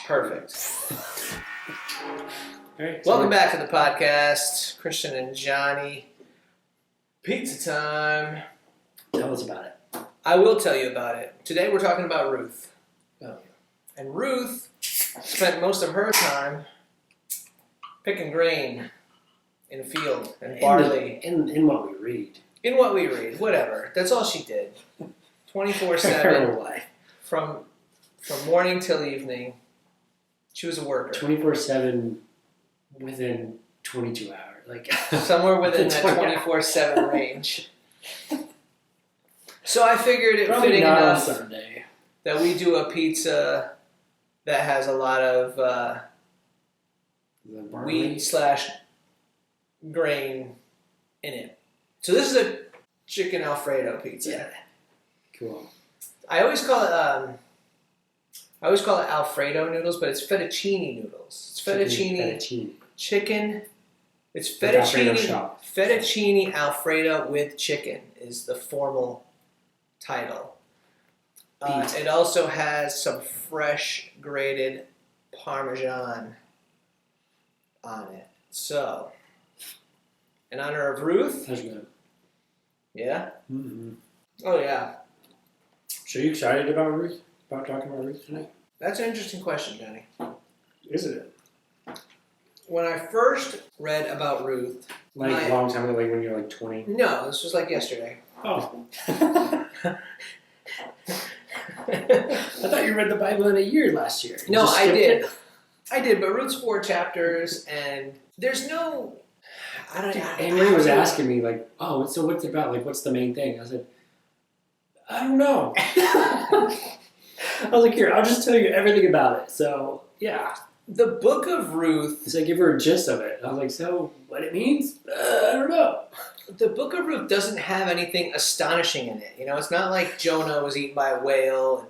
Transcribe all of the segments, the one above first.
Perfect. All right, Welcome back to the podcast, Christian and Johnny. Pizza time. Tell us about it. I will tell you about it. Today we're talking about Ruth. Oh. And Ruth spent most of her time picking grain in a field and barley. In what we read. In what we read, whatever. That's all she did. 24/7. life. From morning till evening. She was a worker. 24/7 within 22 hours. Like somewhere within that 24/7 range. So I figured it probably fitting not enough on Sunday. that we do a pizza that has a lot of wheat/grain in it. So this is a chicken Alfredo pizza. Yeah. Cool. I always call it Alfredo noodles, but it's fettuccine noodles. It's fettuccine. Chicken. It's fettuccine Alfredo with chicken is the formal title. It also has some fresh grated Parmesan on it. So, in honor of Ruth. That's good. Yeah? Mm-hmm. Oh, yeah. So you excited about Ruth? About talking about Ruth tonight? That's an interesting question, Johnny. Isn't it? When I first read about Ruth... A long time ago, like when you were like 20? No, this was like yesterday. Oh. I thought you read the Bible in a year last year. No, I did. I did, but Ruth's 4 chapters, and there's no... I don't know. Amy was asking me, like, oh, so what's it about? Like, what's the main thing? I said, I don't know. I was like, here, I'll just tell you everything about it. So, yeah. The book of Ruth... So I give her a gist of it. I was like, so what it means? I don't know. The book of Ruth doesn't have anything astonishing in it. You know, it's not like Jonah was eaten by a whale,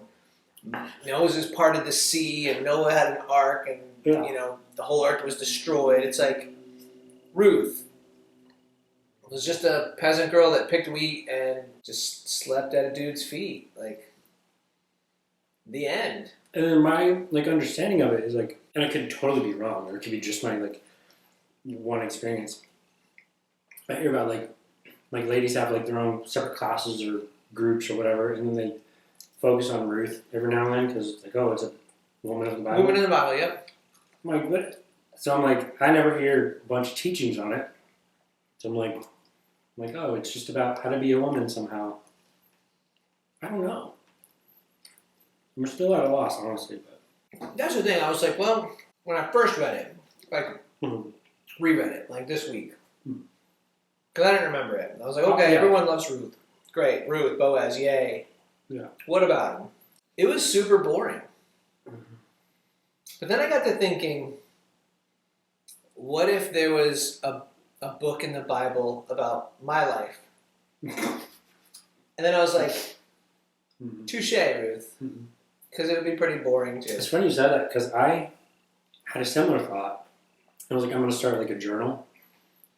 and Moses parted the sea, and Noah had an ark, and, you know, the whole earth was destroyed. It's like Ruth was just a peasant girl that picked wheat and just slept at a dude's feet. Like, the end. And then my, like, understanding of it is, like, and I could totally be wrong, or it could be just my, like, one experience. I hear about, like ladies have, like, their own separate classes or groups or whatever, and then they focus on Ruth every now and then, because it's like, oh, it's a woman of the Bible. Woman in the Bible, yep. I'm like, what? So I'm like, I never hear a bunch of teachings on it. So I'm like, oh, it's just about how to be a woman somehow. I don't know. I'm still at a loss, honestly. But that's the thing. I was like, well, when I first read it, like, reread it, like this week, because I didn't remember it. I was like, okay, everyone loves Ruth. Great. Ruth, Boaz, yay. Yeah. What about him? It was super boring. Mm-hmm. But then I got to thinking, what if there was a book in the Bible about my life? And then I was like, touche, Ruth. Because it would be pretty boring, too. It's funny you said that, because I had a similar thought. I was like, I'm going to start, like, a journal.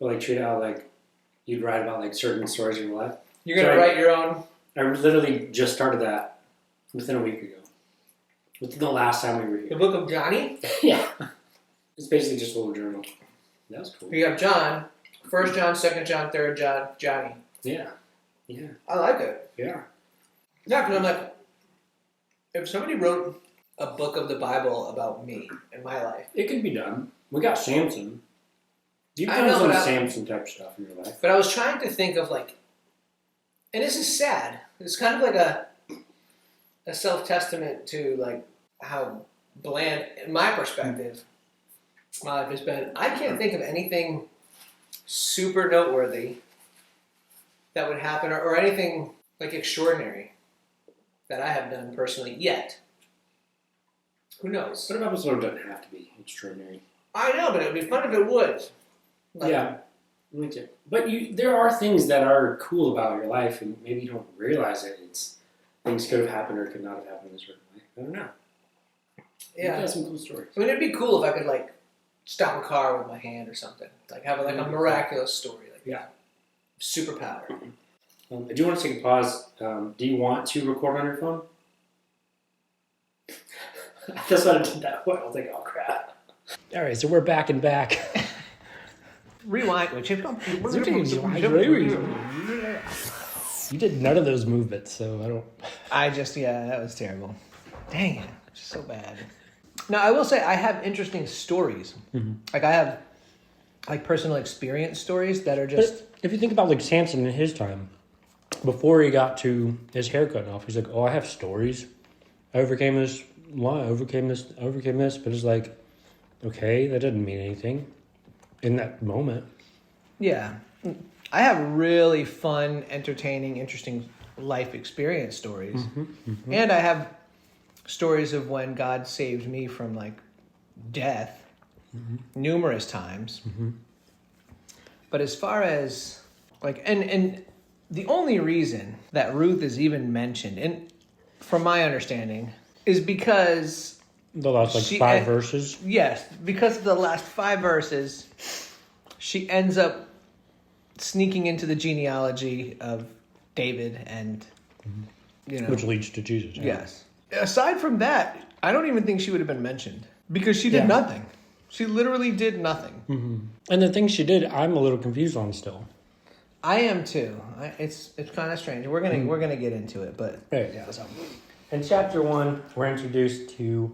But, like, treat it out like you'd write about, like, certain stories in your life. You're going to write your own? I literally just started that within a week ago. Within the last time we were here. The book of Johnny? Yeah. It's basically just a little journal. That was cool. You have John, 1 John, 2 John, 3 John, Johnny. Yeah. Yeah. I like it. Yeah. Yeah, because I'm like, if somebody wrote a book of the Bible about me and my life. It could be done. We got Samson. You've I done know, some but Samson type stuff in your life. But I was trying to think of, like, and this is sad. It's kind of like a self-testament to, like, how bland, in my perspective, my life has been. I can't think of anything super noteworthy that would happen, or anything, like, extraordinary that I have done personally yet. Who knows? But an episode doesn't have to be extraordinary. I know, but it would be fun if it would. Like, yeah, me too. But there are things that are cool about your life, and maybe you don't realize it. It's things could have happened or could not have happened in a certain way. I don't know. Yeah, got some cool stories. I mean, it'd be cool if I could, like, stop a car with my hand or something. Like, have like a miraculous story. Like, yeah, superpower. I do want to take a pause. Do you want to record on your phone? That's what I did that way. I was like, oh crap. All right, so we're back and back. Rewind. You did none of those movements, so I don't. That was terrible. Dang it. Just so bad. Now, I will say I have interesting stories. Mm-hmm. Like, I have, like, personal experience stories that are just... But if you think about, like, Samson in his time, before he got to his hair cutting off, he's like, oh, I have stories. I overcame this. Why? I overcame this. But it's like, okay, that doesn't mean anything in that moment. Yeah. I have really fun, entertaining, interesting life experience stories. Mm-hmm, mm-hmm. And I have stories of when God saved me from, like, death numerous times. Mm-hmm. But as far as, like, and the only reason that Ruth is even mentioned, and from my understanding, is because... The last, like, 5 verses? Yes, because of the last 5 verses, she ends up sneaking into the genealogy of David and, you know... Which leads to Jesus. Yeah. Yes. Aside from that, I don't even think she would have been mentioned. Because she did nothing. She literally did nothing. Mm-hmm. And the things she did, I'm a little confused on still. I am too. It's kind of strange. We're gonna get into it, but right, yeah. So, in chapter 1, we're introduced to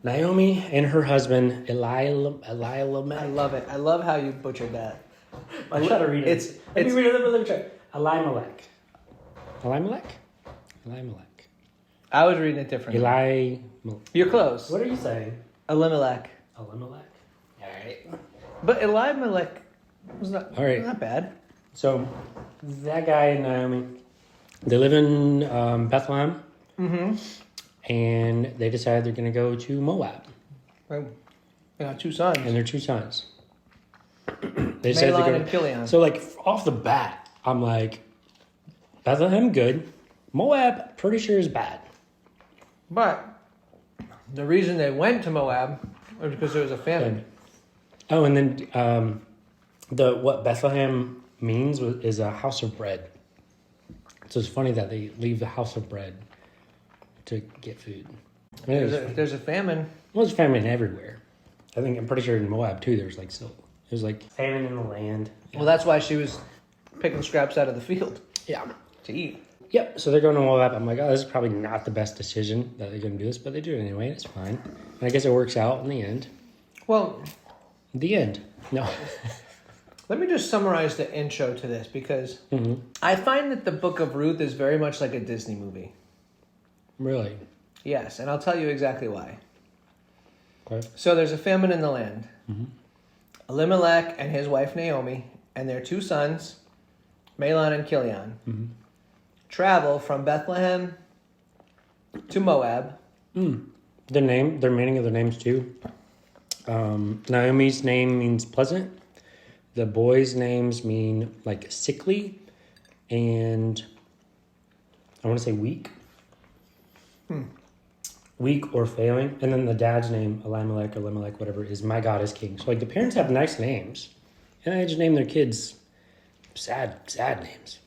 Naomi and her husband Elimelech. I love it. I love how you butchered that. I try to read it. Let me read it. Let me try. Elimelech. I was reading it differently. You're close. What are you saying? Elimelech. All right. But Elimelech was not bad. So, that guy and Naomi, they live in Bethlehem. Mm-hmm. And they decide they're going to go to Moab. They got 2 sons. And their 2 sons. They said and Kilian. So, like, off the bat, I'm like, Bethlehem, good. Moab, pretty sure is bad. But the reason they went to Moab was because there was a famine. Oh, and then what Bethlehem means is a house of bread. So it's funny that they leave the house of bread to get food. There's a famine. Well, there's famine everywhere. I'm pretty sure in Moab too. There's famine in the land. Well, that's why she was picking scraps out of the field. Yeah, to eat. Yep. So they're going to Moab. I'm like, oh, this is probably not the best decision that they're going to do this, but they do it anyway. It's fine. And I guess it works out in the end. Well, the end. No. Let me just summarize the intro to this because I find that the book of Ruth is very much like a Disney movie. Really? Yes, and I'll tell you exactly why. Okay. So there's a famine in the land. Mm-hmm. Elimelech and his wife Naomi and their 2 sons, Mahlon and Kilian, travel from Bethlehem to Moab. Their meaning of their names too. Naomi's name means pleasant. The boys' names mean like sickly, and I want to say weak. Weak or failing. And then the dad's name, Elimelech or Elimelech, whatever, is my God is king. So like the parents have nice names, and they just name their kids sad names.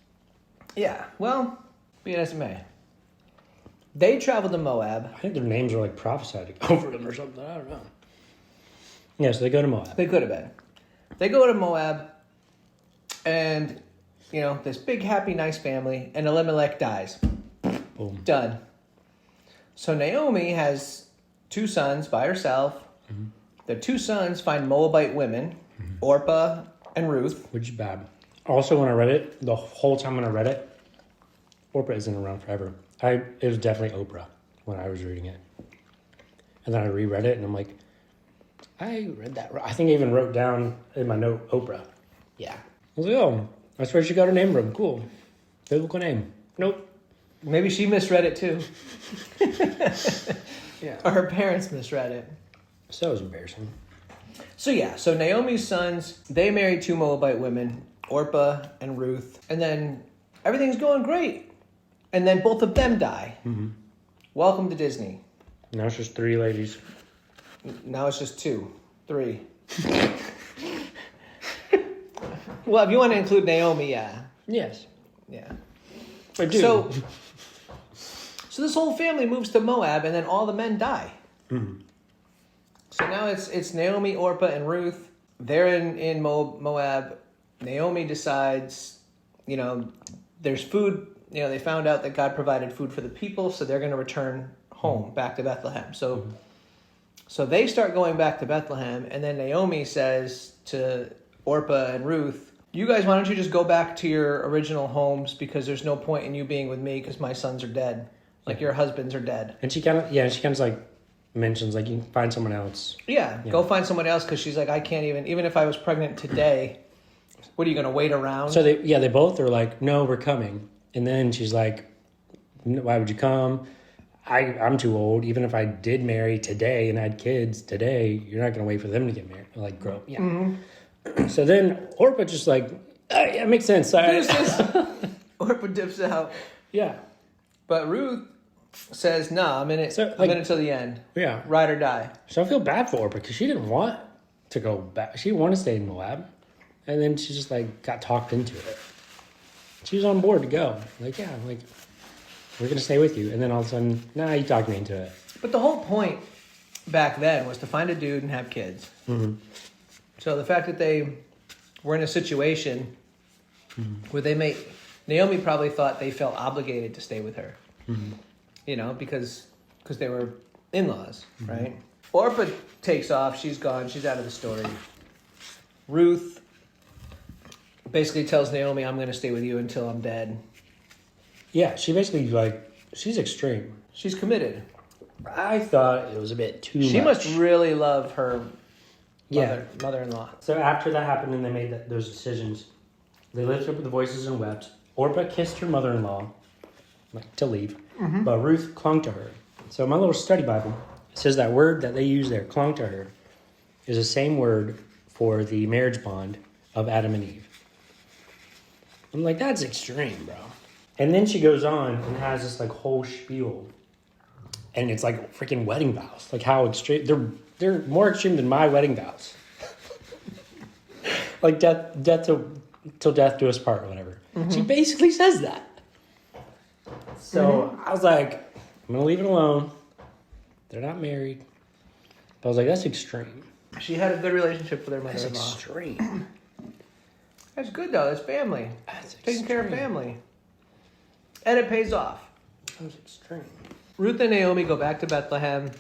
Yeah, well, be it as it may. They traveled to Moab. I think their names are like prophesied over them or something. I don't know. Yeah, so they go to Moab. They could have been. They go to Moab, and, you know, this big, happy, nice family, and Elimelech dies. Boom. Done. So Naomi has 2 sons by herself. The 2 sons find Moabite women, Orpah and Ruth. Which is bad. Also, when I read it, the whole time when I read it, Orpah isn't around forever. It was definitely Oprah when I was reading it. And then I reread it, and I'm like, I read that right. I think I even wrote down in my note, Oprah. Yeah. I was like, oh, that's where she got her name from. Cool. Biblical name. Nope. Maybe she misread it too. Yeah. Or her parents misread it. So it was embarrassing. So Naomi's sons, they married 2 Moabite women, Orpah and Ruth. And then everything's going great. And then both of them die. Welcome to Disney. Now it's just 3 ladies. Now it's just 2, 3. Well, if you want to include Naomi, yeah. Yes. Yeah. I do. So this whole family moves to Moab, and then all the men die. Mm-hmm. So now it's Naomi, Orpah, and Ruth. They're in Moab. Naomi decides, there's food. They found out that God provided food for the people, so they're going to return home back to Bethlehem. So they start going back to Bethlehem, and then Naomi says to Orpah and Ruth, "You guys, why don't you just go back to your original homes, because there's no point in you being with me because my sons are dead, like your husbands are dead." And she kind of like mentions like you can find someone else. Yeah, go find someone else, because she's like, I can't even if I was pregnant today, what are you going to wait around? So they both are like, no, we're coming. And then she's like, why would you come? I'm too old. Even if I did marry today and had kids today, you're not going to wait for them to get married, like grow up. Yeah. Mm-hmm. So then Orpah just like, yeah, it makes sense. Orpah dips out. Yeah. But Ruth says, no, I'm in it. So, I'm in it till the end. Yeah. Ride or die. So I feel bad for Orpah because she didn't want to go back. She didn't want to stay in Moab. And then she just like got talked into it. She was on board to go. Like, yeah, like, we're going to stay with you. And then all of a sudden, nah, you talked me into it. But the whole point back then was to find a dude and have kids. Mm-hmm. So the fact that they were in a situation where Naomi probably thought they felt obligated to stay with her. Mm-hmm. Because they were in-laws, right? Orpah takes off. She's gone. She's out of the story. Ruth basically tells Naomi, I'm going to stay with you until I'm dead. Yeah, she basically, like, she's extreme. She's committed. I thought it was a bit too much. She must really love her Yeah. mother-in-law. So after that happened and they made those decisions, they lifted up the voices and wept. Orpah kissed her mother-in-law to leave, but Ruth clung to her. So my little study Bible says that word that they use there, clung to her, is the same word for the marriage bond of Adam and Eve. I'm like, that's extreme, bro. And then she goes on and has this like whole spiel. And it's like freaking wedding vows. Like how extreme, they're more extreme than my wedding vows. Like death till death do us part or whatever. Mm-hmm. She basically says that. So I was like, I'm going to leave it alone. They're not married. But I was like, that's extreme. She had a good relationship with her mother-in-law. That's extreme. That's good though. That's family. That's taking care of family. And it pays off. That was extreme. Ruth and Naomi go back to Bethlehem.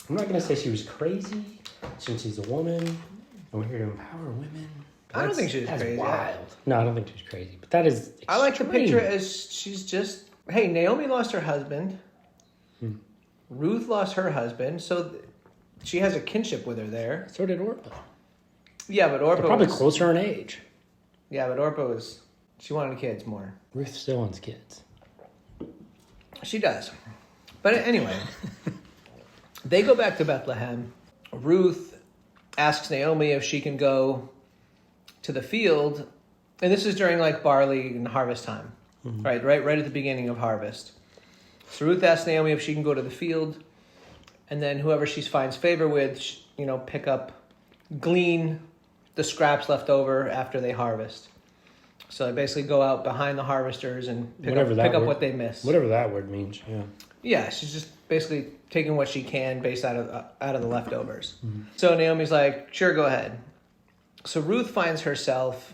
I'm not going to say she was crazy since she's a woman and we're here to empower women. I don't think she was crazy. Wild. No, I don't think she's crazy. But that is extreme. I like to picture it as she's just... Hey, Naomi lost her husband. Ruth lost her husband. So she has a kinship with her there. So did Orpah. Yeah, but Orpah They're probably closer in age. Yeah, but Orpah was... She wanted kids more. Ruth still wants kids. She does. But anyway, they go back to Bethlehem. Ruth asks Naomi if she can go to the field. And this is during like barley and harvest time. Mm-hmm. Right at the beginning of harvest. So Ruth asks Naomi if she can go to the field. And then whoever she finds favor with, glean the scraps left over after they harvest. So they basically go out behind the harvesters and pick up what they miss. Whatever that word means, yeah. Yeah, she's just basically taking what she can based out of the leftovers. Mm-hmm. So Naomi's like, sure, go ahead. So Ruth finds herself,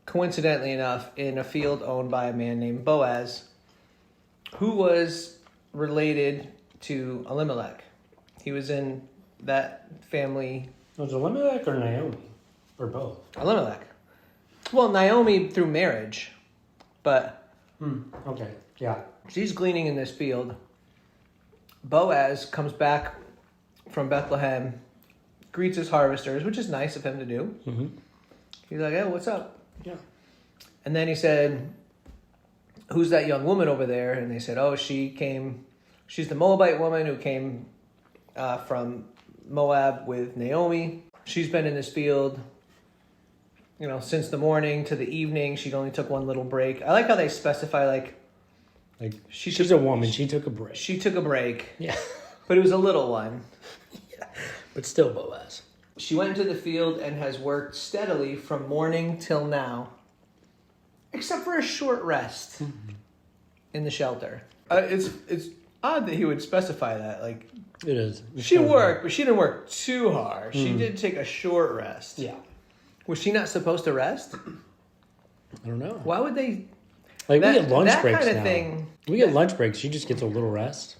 coincidentally enough, in a field owned by a man named Boaz, who was related to Elimelech. He was in that family. Was it Elimelech or Naomi? Or both? Elimelech. Well, Naomi through marriage, but... Okay, yeah. She's gleaning in this field. Boaz comes back from Bethlehem, greets his harvesters, which is nice of him to do. Mm-hmm. He's like, hey, what's up? Yeah. And then he said, who's that young woman over there? And they said, she's the Moabite woman who came from Moab with Naomi. She's been in this field, since the morning to the evening. She only took one little break. I like how they specify, like she's a woman. She took a break. She took a break. Yeah. But it was a little one. Yeah. But still Boaz. She went into the field and has worked steadily from morning till now, except for a short rest in the shelter. It's odd that he would specify that. Like, It is. She worked, but she didn't work too hard. She did take a short rest. Yeah. Was she not supposed to rest? I don't know. Why would they? Like, we get lunch breaks kind of now. thing. We get lunch breaks. She just gets a little rest.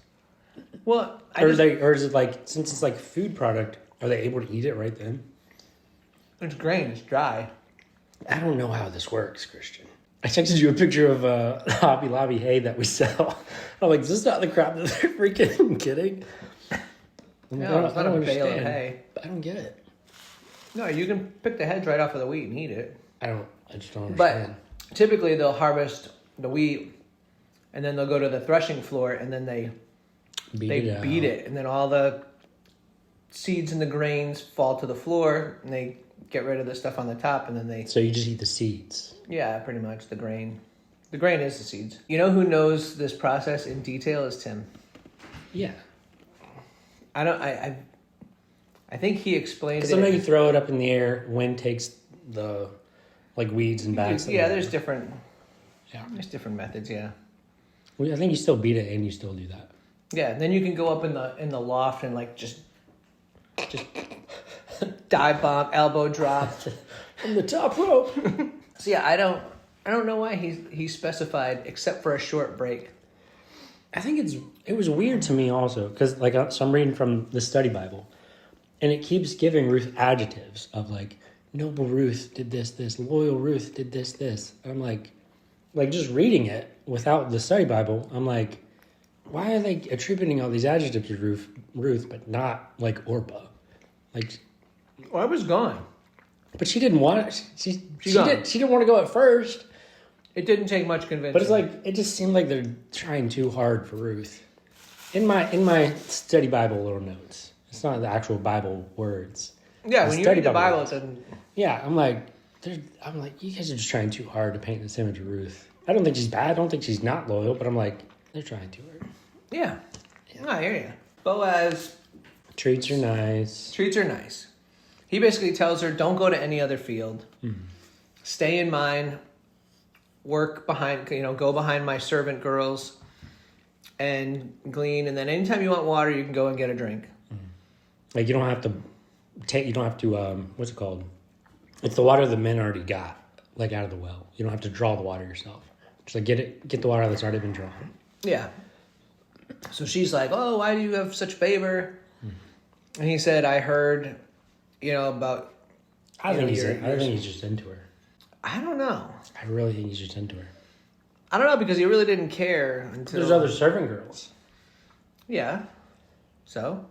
Well, Or is it like, since it's like food product, are they able to eat it right then? it's grain. It's dry. I don't know how this works, Christian. I texted you a picture of Hobby Lobby hay that we sell. I'm like, is this not the crap that they're freaking getting? No, it's not a bale of hay. I don't get it. No, you can pick the heads right off of the wheat and eat it. I just don't understand. But typically they'll harvest the wheat, and then they'll go to the threshing floor, and then they beat it, and then all the seeds and the grains fall to the floor, and they get rid of the stuff on the top, and then they... So you just eat the seeds? Yeah, pretty much, the grain. The grain is the seeds. You know who knows this process in detail is Tim. Yeah. I think he explained it. Because I know you throw it up in the air, wind takes the weeds and bags. Yeah, there's different methods, yeah. Well, I think you still beat it and you still do that. Yeah, and then you can go up in the loft and like just dive bomb, elbow drop from the top rope. So yeah, I don't know why he specified except for a short break. I think it was weird to me also because so I'm reading from the study Bible, and it keeps giving Ruth adjectives of like noble Ruth did this, loyal Ruth did this. And I'm like just reading it without the study Bible, I'm like, why are they attributing all these adjectives to Ruth, but not like Orpah? Like, I was gone. But she didn't want it. She didn't want to go at first. It didn't take much convincing. But it's like it just seemed like they're trying too hard for Ruth. In my study Bible little notes, it's not the actual Bible words. Yeah, when you read the Bible, it doesn't. Yeah, I'm like, you guys are just trying too hard to paint this image of Ruth. I don't think she's bad. I don't think she's not loyal. But I'm like, they're trying too hard. Yeah. I hear you. Boaz treats her nice. He basically tells her, don't go to any other field. Mm-hmm. Stay in mine. Work behind, go behind my servant girls and glean. And then anytime you want water, you can go and get a drink. Mm-hmm. Like you don't have to, what's it called? It's the water the men already got, like out of the well. You don't have to draw the water yourself. Just like get the water that's already been drawn. Yeah. So she's like, oh, why do you have such favor? Mm-hmm. And he said, I heard, about... I think he's just into her. I don't know. I really think he's just into her. I don't know, because he really didn't care until... There's other servant girls. Yeah. So?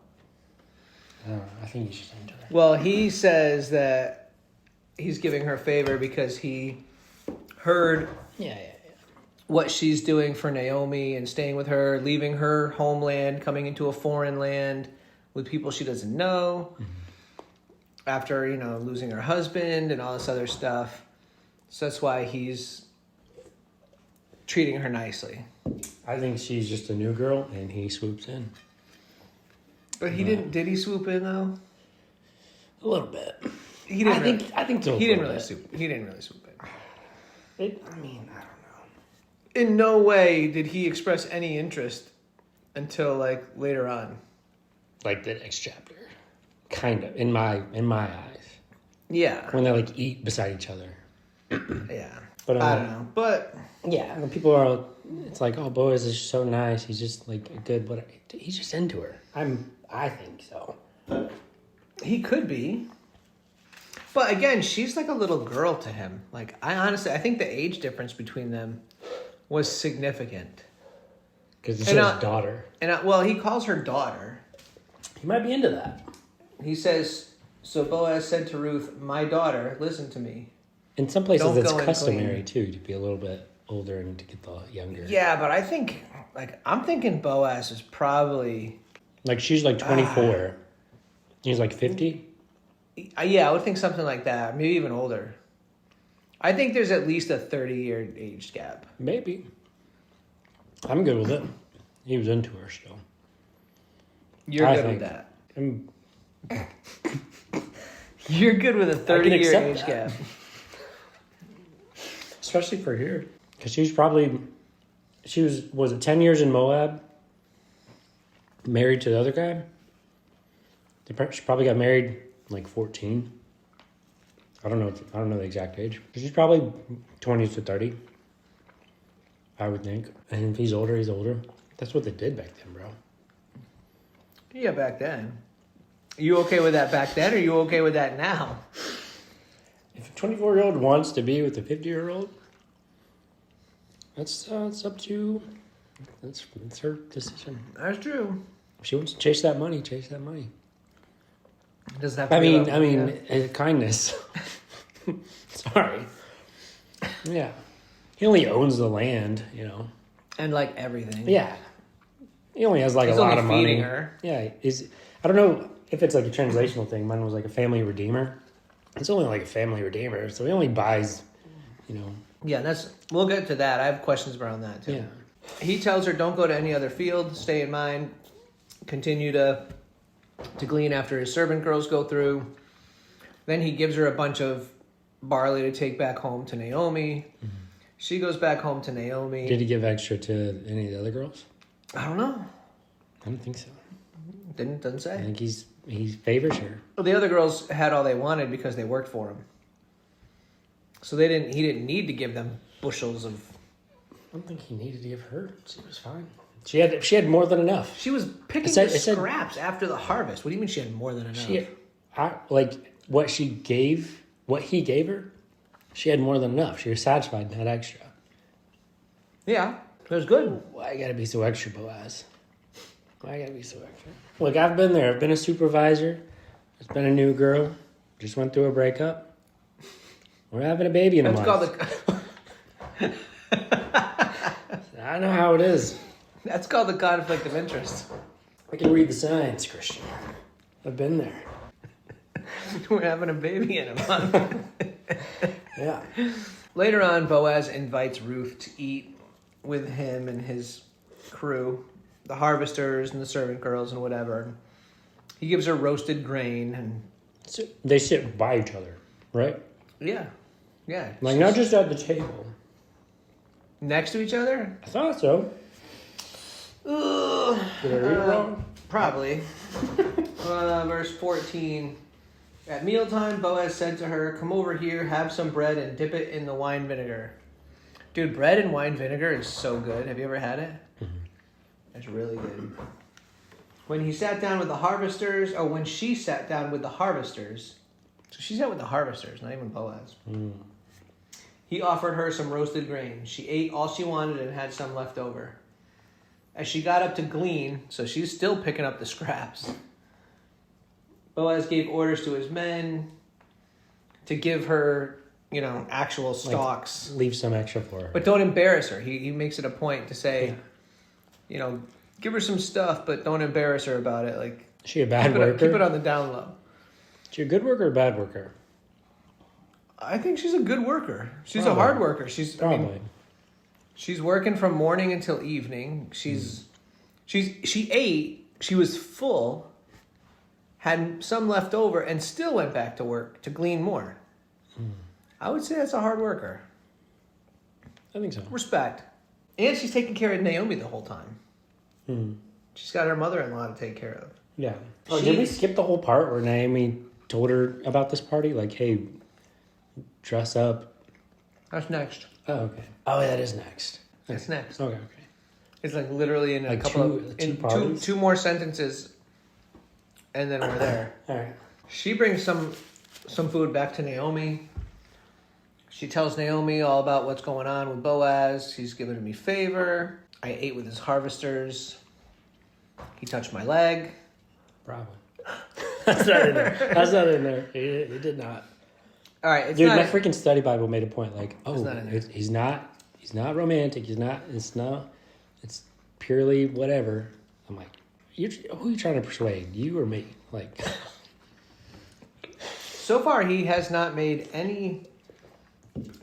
I don't know. I think he's just into her. Well, he says that he's giving her favor because he heard... Yeah. What she's doing for Naomi and staying with her, leaving her homeland, coming into a foreign land with people she doesn't know. Mm-hmm. After, losing her husband and all this other stuff. So that's why he's treating her nicely. I think she's just a new girl and he swoops in. But he didn't. Did he swoop in though? A little bit. He didn't. I think so. He didn't really swoop in. I don't know. In no way did he express any interest until later on. Like the next chapter, kind of in my eyes. Yeah. When they eat beside each other. Yeah. But I don't know. But yeah, when people are, it's like, oh, Boaz is so nice. He's just good. But he's just into her. I think so. He could be. But again, she's like a little girl to him. I think the age difference between them was significant. Because it's his daughter. Well, he calls her daughter. He might be into that. He says, so Boaz said to Ruth, my daughter, listen to me. In some places, it's customary, too, to be a little bit older and to get the younger. Yeah, but I think, I'm thinking Boaz is probably... she's 24. He's 50? Yeah, I would think something like that. Maybe even older. I think there's at least a 30-year age gap. Maybe. I'm good with it. He was into her still. You're good with that. You're good with a 30-year age gap. Especially for here. Because was it 10 years in Moab? Married to the other guy? She probably got married like 14. I don't know the exact age. She's probably 20 to 30. I would think. And if he's older, he's older. That's what they did back then, bro. Yeah, back then. You okay with that back then, or you okay with that now? If a 24-year-old wants to be with a 50-year-old, that's up to... That's her decision. That's true. If she wants to chase that money, chase that money. It doesn't have to be I mean, kindness. Sorry. Yeah. He only owns the land, you know. And like everything. Yeah. He only has like He's a lot only of money. feeding her. Yeah. I don't know if it's like a translational thing. Mine was like a family redeemer. It's only like a family redeemer, so he only buys, you know. Yeah, we'll get to that. I have questions around that too. Yeah. He tells her, don't go to any other field, stay in mine, continue to glean after his servant girls go through. Then he gives her a bunch of barley to take back home to Naomi. Mm-hmm. She goes back home to Naomi. Did he give extra to any of the other girls? I don't know. I don't think so. Doesn't say. I think he favors her. Well, the other girls had all they wanted because they worked for him. So he didn't need to give them bushels of... I don't think he needed to give her. She was fine. She had more than enough. She was picking the scraps after the harvest. What do you mean she had more than enough? What he gave her, she had more than enough. She was satisfied and had extra. Yeah, it was good. Why you gotta be so extra, Boaz? Why you gotta be so extra? Look, I've been there. I've been a supervisor. There's been a new girl. Just went through a breakup. We're having a baby in a month. I know how it is. That's called the conflict of interest. I can read the signs, Christian. I've been there. We're having a baby in a month. Yeah. Later on, Boaz invites Ruth to eat with him and his crew, the harvesters and the servant girls and whatever. He gives her roasted grain and... So they sit by each other, right? Yeah. Like, not just at the table. Next to each other? I thought so. Did I read it wrong? Probably. Verse 14. At mealtime, Boaz said to her, come over here, have some bread, and dip it in the wine vinegar. Dude, bread and wine vinegar is so good. Have you ever had it? Mm-hmm. It's really good. When she sat down with the harvesters, so she sat with the harvesters, not even Boaz. Mm. He offered her some roasted grain. She ate all she wanted and had some left over. As she got up to glean, so she's still picking up the scraps, Boaz gave orders to his men to give her, actual stalks. Leave some extra for her. But don't embarrass her. He makes it a point to say, give her some stuff, but don't embarrass her about it. Like, is she a bad worker? Keep it on the down low. Is she a good worker or a bad worker? I think she's a good worker. She's a hard worker. She's working from morning until evening. She ate. She was full, had some left over, and still went back to work to glean more. I would say that's a hard worker. I think so. Respect. And she's taking care of Naomi the whole time. She's got her mother-in-law to take care of. Yeah. Oh, did we skip the whole part where Naomi told her about this party? Like, hey, dress up. That's next. Oh, okay. Oh, that is next. That's next. Okay. It's like literally in a couple of two more sentences, and then we're there. All right. She brings some food back to Naomi. She tells Naomi all about what's going on with Boaz. He's given me favor. I ate with his harvesters. He touched my leg. Probably. That's not in there. That's not in there. He did not. All right, dude, my freaking study Bible made a point. Like, he's not romantic. It's purely whatever. I'm like, who are you trying to persuade? You or me? Like, so far he has not made any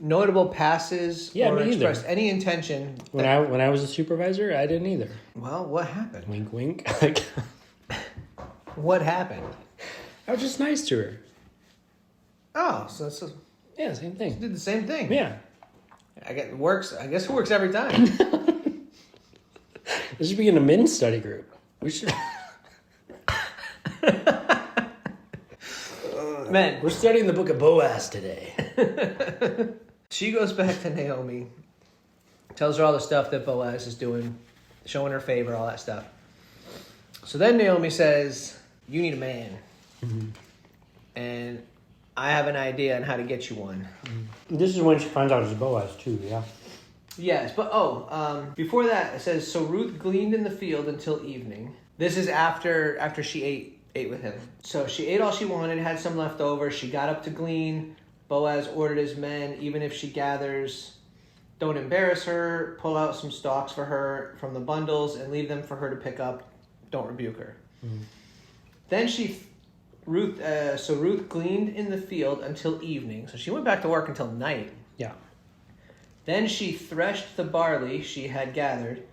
notable passes or expressed any intention. When I was a supervisor, I didn't either. Well, what happened? Wink, wink. What happened? I was just nice to her. Oh, so same thing. She did the same thing. Yeah. I guess it works every time. This should be in a men's study group. We should. Men. We're studying the book of Boaz today. She goes back to Naomi, tells her all the stuff that Boaz is doing, showing her favor, all that stuff. So then Naomi says, you need a man. Mm-hmm. And I have an idea on how to get you one. This is when she finds out it's Boaz too, yeah? Yes, but before that, it says, so Ruth gleaned in the field until evening. This is after she ate with him. So she ate all she wanted, had some left over. She got up to glean. Boaz ordered his men, even if she gathers, don't embarrass her, pull out some stalks for her from the bundles and leave them for her to pick up. Don't rebuke her. Mm-hmm. Then Ruth gleaned in the field until evening. So she went back to work until night. Yeah. Then she threshed the barley she had gathered,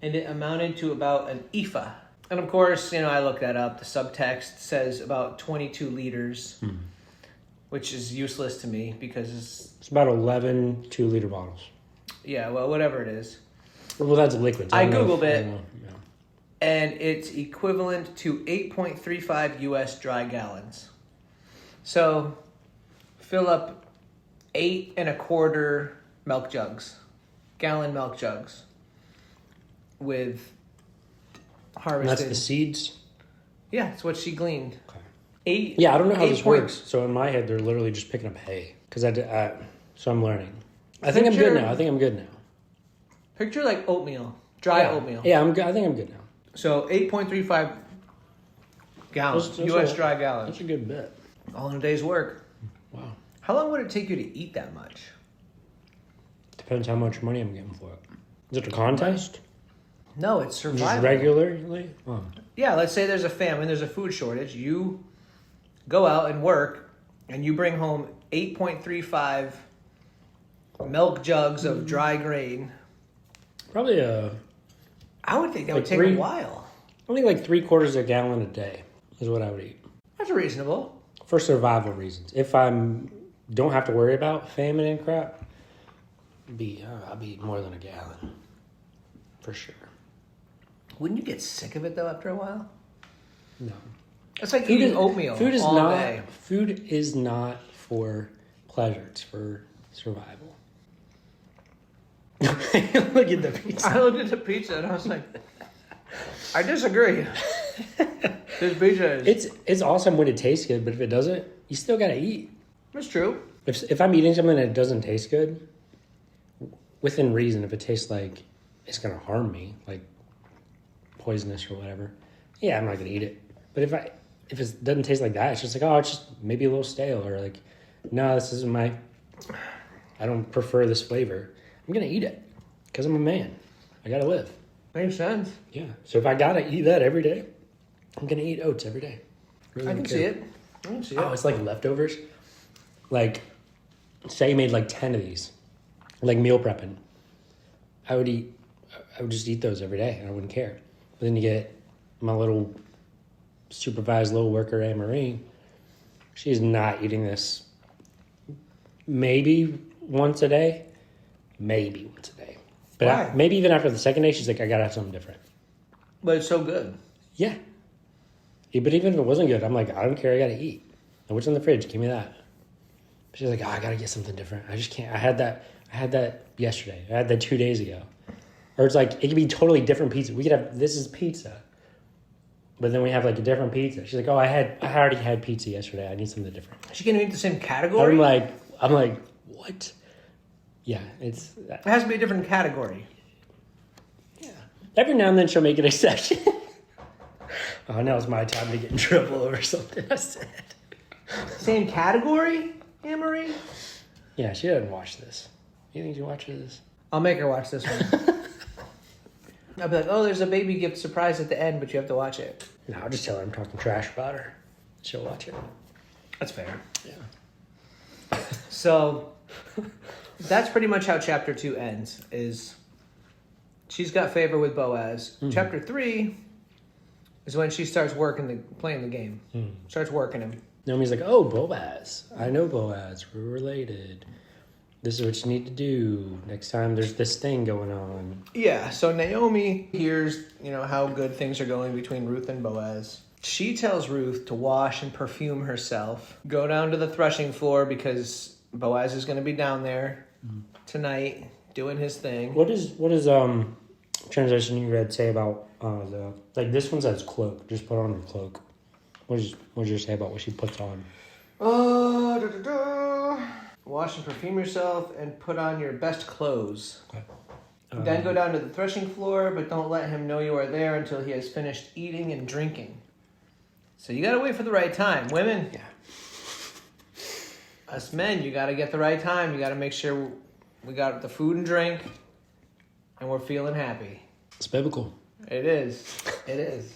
and it amounted to about an ephah. And of course, I looked that up. The subtext says about 22 liters, which is useless to me because it's about 11 2-liter bottles. Yeah, well, whatever it is. Well, that's liquids. I Googled it, and it's equivalent to 8.35 U.S. dry gallons. So, fill up 8 1/4 milk jugs, gallon milk jugs, with harvested. And that's the seeds? Yeah, it's what she gleaned. Okay. I don't know how this works. So in my head, they're literally just picking up hay. So I'm learning. I think I'm good now. Picture like oatmeal, dry oatmeal. Yeah, I'm good. I think I'm good now. So 8.35 gallons, that's U.S. dry gallons. That's a good bit. All in a day's work. Wow. How long would it take you to eat that much? Depends how much money I'm getting for it. Is it a contest? No, it's survival. Just regularly? Oh. Yeah, let's say there's a famine, there's a food shortage. You go out and work, and you bring home 8.35 milk jugs of dry grain. Probably I would think that would take a while. I think like 3/4 a gallon a day is what I would eat. That's reasonable. For survival reasons. If I don't have to worry about famine and crap, I'll be eating more than a gallon. For sure. Wouldn't you get sick of it though after a while? No. It's like eating oatmeal all day. Food is not for pleasure. It's for survival. Look at the pizza. I looked at the pizza and I was like, I disagree. This pizza is... It's awesome when it tastes good, but if it doesn't, you still gotta eat. That's true. If I'm eating something that doesn't taste good, within reason, if it tastes like it's gonna harm me, like poisonous or whatever, yeah, I'm not gonna eat it. But if it doesn't taste like that, it's just like, oh, it's just maybe a little stale, or like, no, this isn't I don't prefer this flavor. I'm gonna eat it because I'm a man. I gotta live. Makes sense. Yeah. So if I gotta eat that every day, I'm gonna eat oats every day. Really I can see it. Oh, it's like leftovers. Like, say you made like 10 of these, like meal prepping. I would just eat those every day and I wouldn't care. But then you get my little supervised little worker, Anne-Marie. She's not eating this maybe once a day. Maybe once a day. But maybe even after the second day, she's like, I gotta have something different. But it's so good. Yeah. But even if it wasn't good, I'm like, I don't care, I gotta eat. And what's in the fridge? Give me that. But she's like, I gotta get something different. I just can't. I had that yesterday. I had that 2 days ago. Or it's like, it could be totally different pizza. We could have, this is pizza. But then we have like a different pizza. She's like, oh, I already had pizza yesterday. I need something different. Is she gonna eat the same category? I'm like, what? Yeah, it has to be a different category. Yeah. Every now and then she'll make an exception. Oh, now it's my time to get in trouble over something I said. Same category, Anne-Marie? Yeah, she doesn't watch this. You think she watches this? I'll make her watch this one. I'll be like, oh, there's a baby gift surprise at the end, but you have to watch it. No, I'll just tell her I'm talking trash about her. She'll watch it. That's fair. Yeah. So, that's pretty much how chapter 2 ends, is she's got favor with Boaz. Mm-hmm. Chapter 3 is when she starts playing the game. Starts working him. Naomi's like, oh, Boaz. I know Boaz. We're related. This is what you need to do. Next time there's this thing going on. Yeah, so Naomi hears, how good things are going between Ruth and Boaz. She tells Ruth to wash and perfume herself. Go down to the threshing floor because Boaz is going to be down there tonight doing his thing. What is translation you read say about the like this one says cloak? Just put on her cloak. What does yours say about what she puts on? Wash and perfume yourself and put on your best clothes. Okay. Then go down to the threshing floor, but don't let him know you are there until he has finished eating and drinking. So you gotta wait for the right time. Women, us men, you gotta get the right time. You gotta make sure we got the food and drink, and we're feeling happy. It's biblical. It is. It is.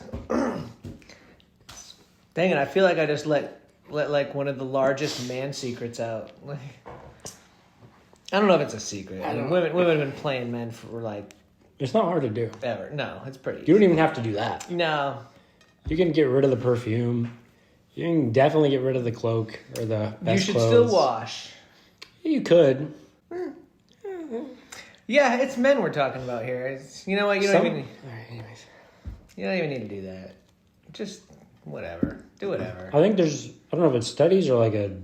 Dang it! I feel like I just let like one of the largest man secrets out. Like, I don't know if it's a secret. I mean, women have been playing men for like. It's not hard to do. Ever. No, it's pretty. You don't even have to do that. No. You can get rid of the perfume. You can definitely get rid of the cloak or the best You should clothes. still wash. You could. Yeah, it's men we're talking about here. It's, you know what? You don't even need to do that. Just whatever. Do whatever. I think there's, I don't know if it's studies or like a,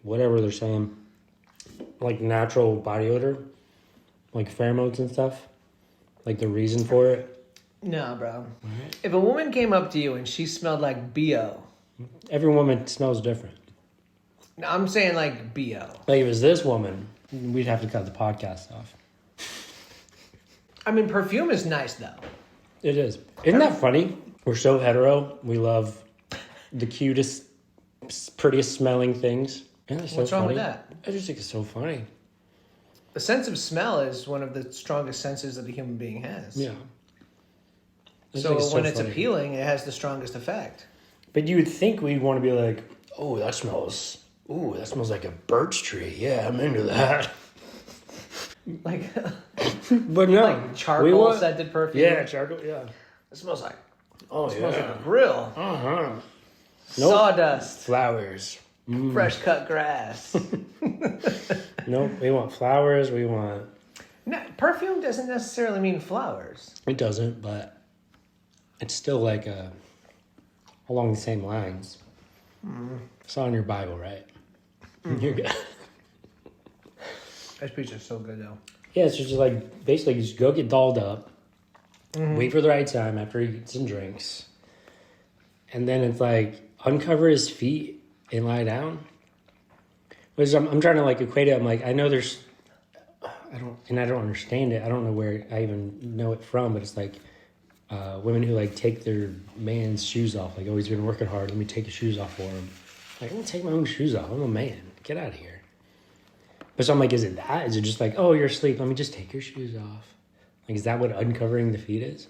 whatever they're saying, like natural body odor, like pheromones and stuff, like the reason for it. No, bro. Right. If a woman came up to you and she smelled like BO. Every woman smells different. No, I'm saying like BO. Like if it was this woman, we'd have to cut the podcast off. I mean, perfume is nice though. It is. Isn't that funny? We're so hetero. We love the cutest, prettiest smelling things. What's wrong with that? I just think it's so funny. The sense of smell is one of the strongest senses that a human being has. Yeah. So when it's appealing, it has the strongest effect. But you would think we'd want to be like, oh, that smells like a birch tree. Yeah, I'm into that. Like, but no. Like charcoal scented perfume. Yeah, charcoal, yeah. It smells like, it smells like a grill. Uh-huh. Sawdust. Flowers. Fresh cut grass. Nope, we want flowers, we want... No, perfume doesn't necessarily mean flowers. It doesn't, but it's still like along the same lines. It's on your Bible, right? You're good. This pizza's so good, though. Yeah, it's just like, basically, just go get dolled up, wait for the right time after he eats and drinks, and then it's like, uncover his feet and lie down. Which I'm trying to like equate it. I'm like, I know there's, I don't understand it. I don't know where I even know it from, but it's like women who like take their man's shoes off. Like, oh, he's been working hard. Let me take his shoes off for him. Like, I'm gonna take my own shoes off. I'm a man. Get out of here. But so I'm like, is it that? Is it just like, oh, you're asleep. Let me just take your shoes off. Like, is that what uncovering the feet is?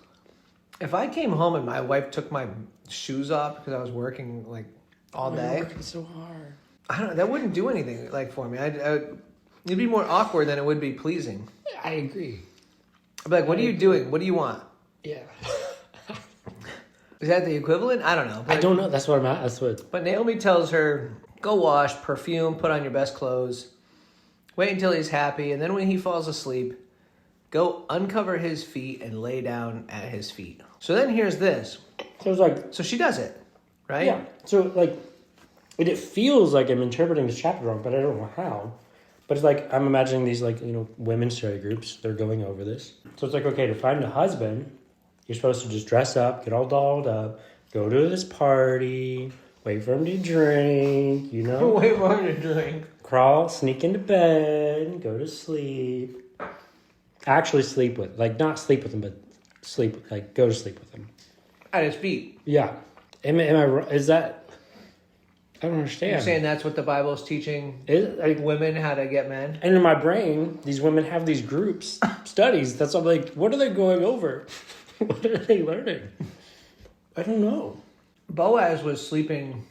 If I came home and my wife took my shoes off because I was working like all day, you're working so hard. I don't know. That wouldn't do anything like for me. It'd be more awkward than it would be pleasing. I agree. I'd be like, what are you doing? What do you want? Yeah. Is that the equivalent? I don't know. I don't know. That's what I'm at. That's what. But Naomi tells her, go wash, perfume, put on your best clothes, wait until he's happy, and then when he falls asleep, go uncover his feet and lay down at his feet. So then here's this. So it's like. So she does it, right? Yeah. So like, it feels like I'm interpreting this chapter wrong, but I don't know how. But it's like, I'm imagining these like, women's study groups. They're going over this. So it's like, okay, to find a husband, you're supposed to just dress up, get all dolled up, go to this party, wait for him to drink, Wait for him to drink. Crawl, sneak into bed, go to sleep. Actually sleep with, like not sleep with him, but sleep, like go to sleep with him. At his feet. Yeah. Am I, is that... I don't understand. You're saying that's what the Bible is teaching women how to get men? And in my brain, these women have these groups, studies. That's I'm like, what are they going over? What are they learning? I don't know. Boaz was sleeping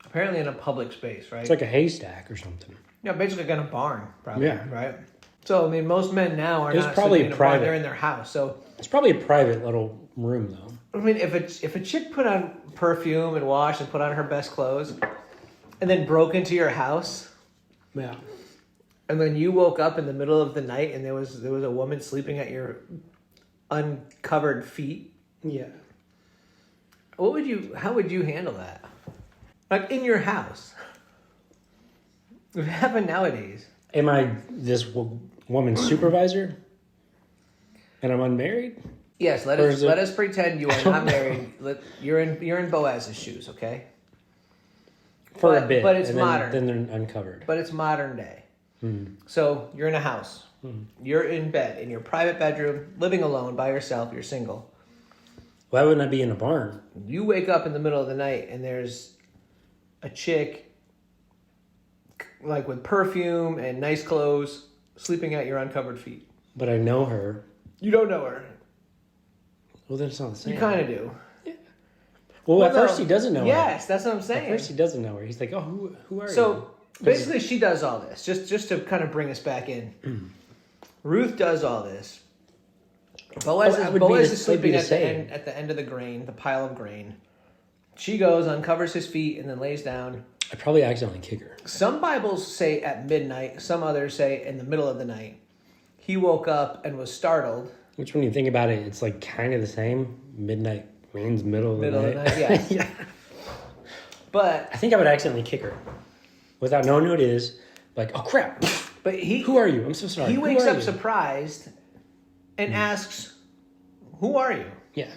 apparently in a public space, right? It's like a haystack or something. Yeah, basically like in a barn, probably. Yeah. Right? So, I mean, most men now are not probably sleeping in a barn. They're in their house. So it's probably a private little room, though. I mean, if a chick put on perfume and washed and put on her best clothes and then broke into your house, yeah, and then you woke up in the middle of the night and there was a woman sleeping at your uncovered feet, yeah, How would you handle that? Like in your house. It happens nowadays. Am I this woman's supervisor? And I'm unmarried? Yes, let us pretend you are not married. You're in Boaz's shoes, okay? For a bit. But it's and modern. Then they're uncovered. But it's modern day. Mm-hmm. So you're in a house. Mm-hmm. You're in bed, in your private bedroom, living alone by yourself. You're single. Why wouldn't I be in a barn? You wake up in the middle of the night and there's a chick, like with perfume and nice clothes, sleeping at your uncovered feet. But I know her. You don't know her. Well, then it's not the same. You kind of do. Yeah. Well, at first he doesn't know her. Yes, that's what I'm saying. At first he doesn't know her. He's like, oh, who are you? So basically she does all this, just to kind of bring us back in. Ruth does all this. Boaz is sleeping at the end of the grain, the pile of grain. She goes, uncovers his feet, and then lays down. I probably accidentally kick her. Some Bibles say at midnight. Some others say in the middle of the night. He woke up and was startled. Which, when you think about it, it's like kind of the same. Midnight means middle of the night. Yeah. Yeah. But I think I would accidentally kick her without knowing who it is. Like, oh crap! But who are you? I'm so sorry. He wakes up surprised and asks, "Who are you?" Yeah.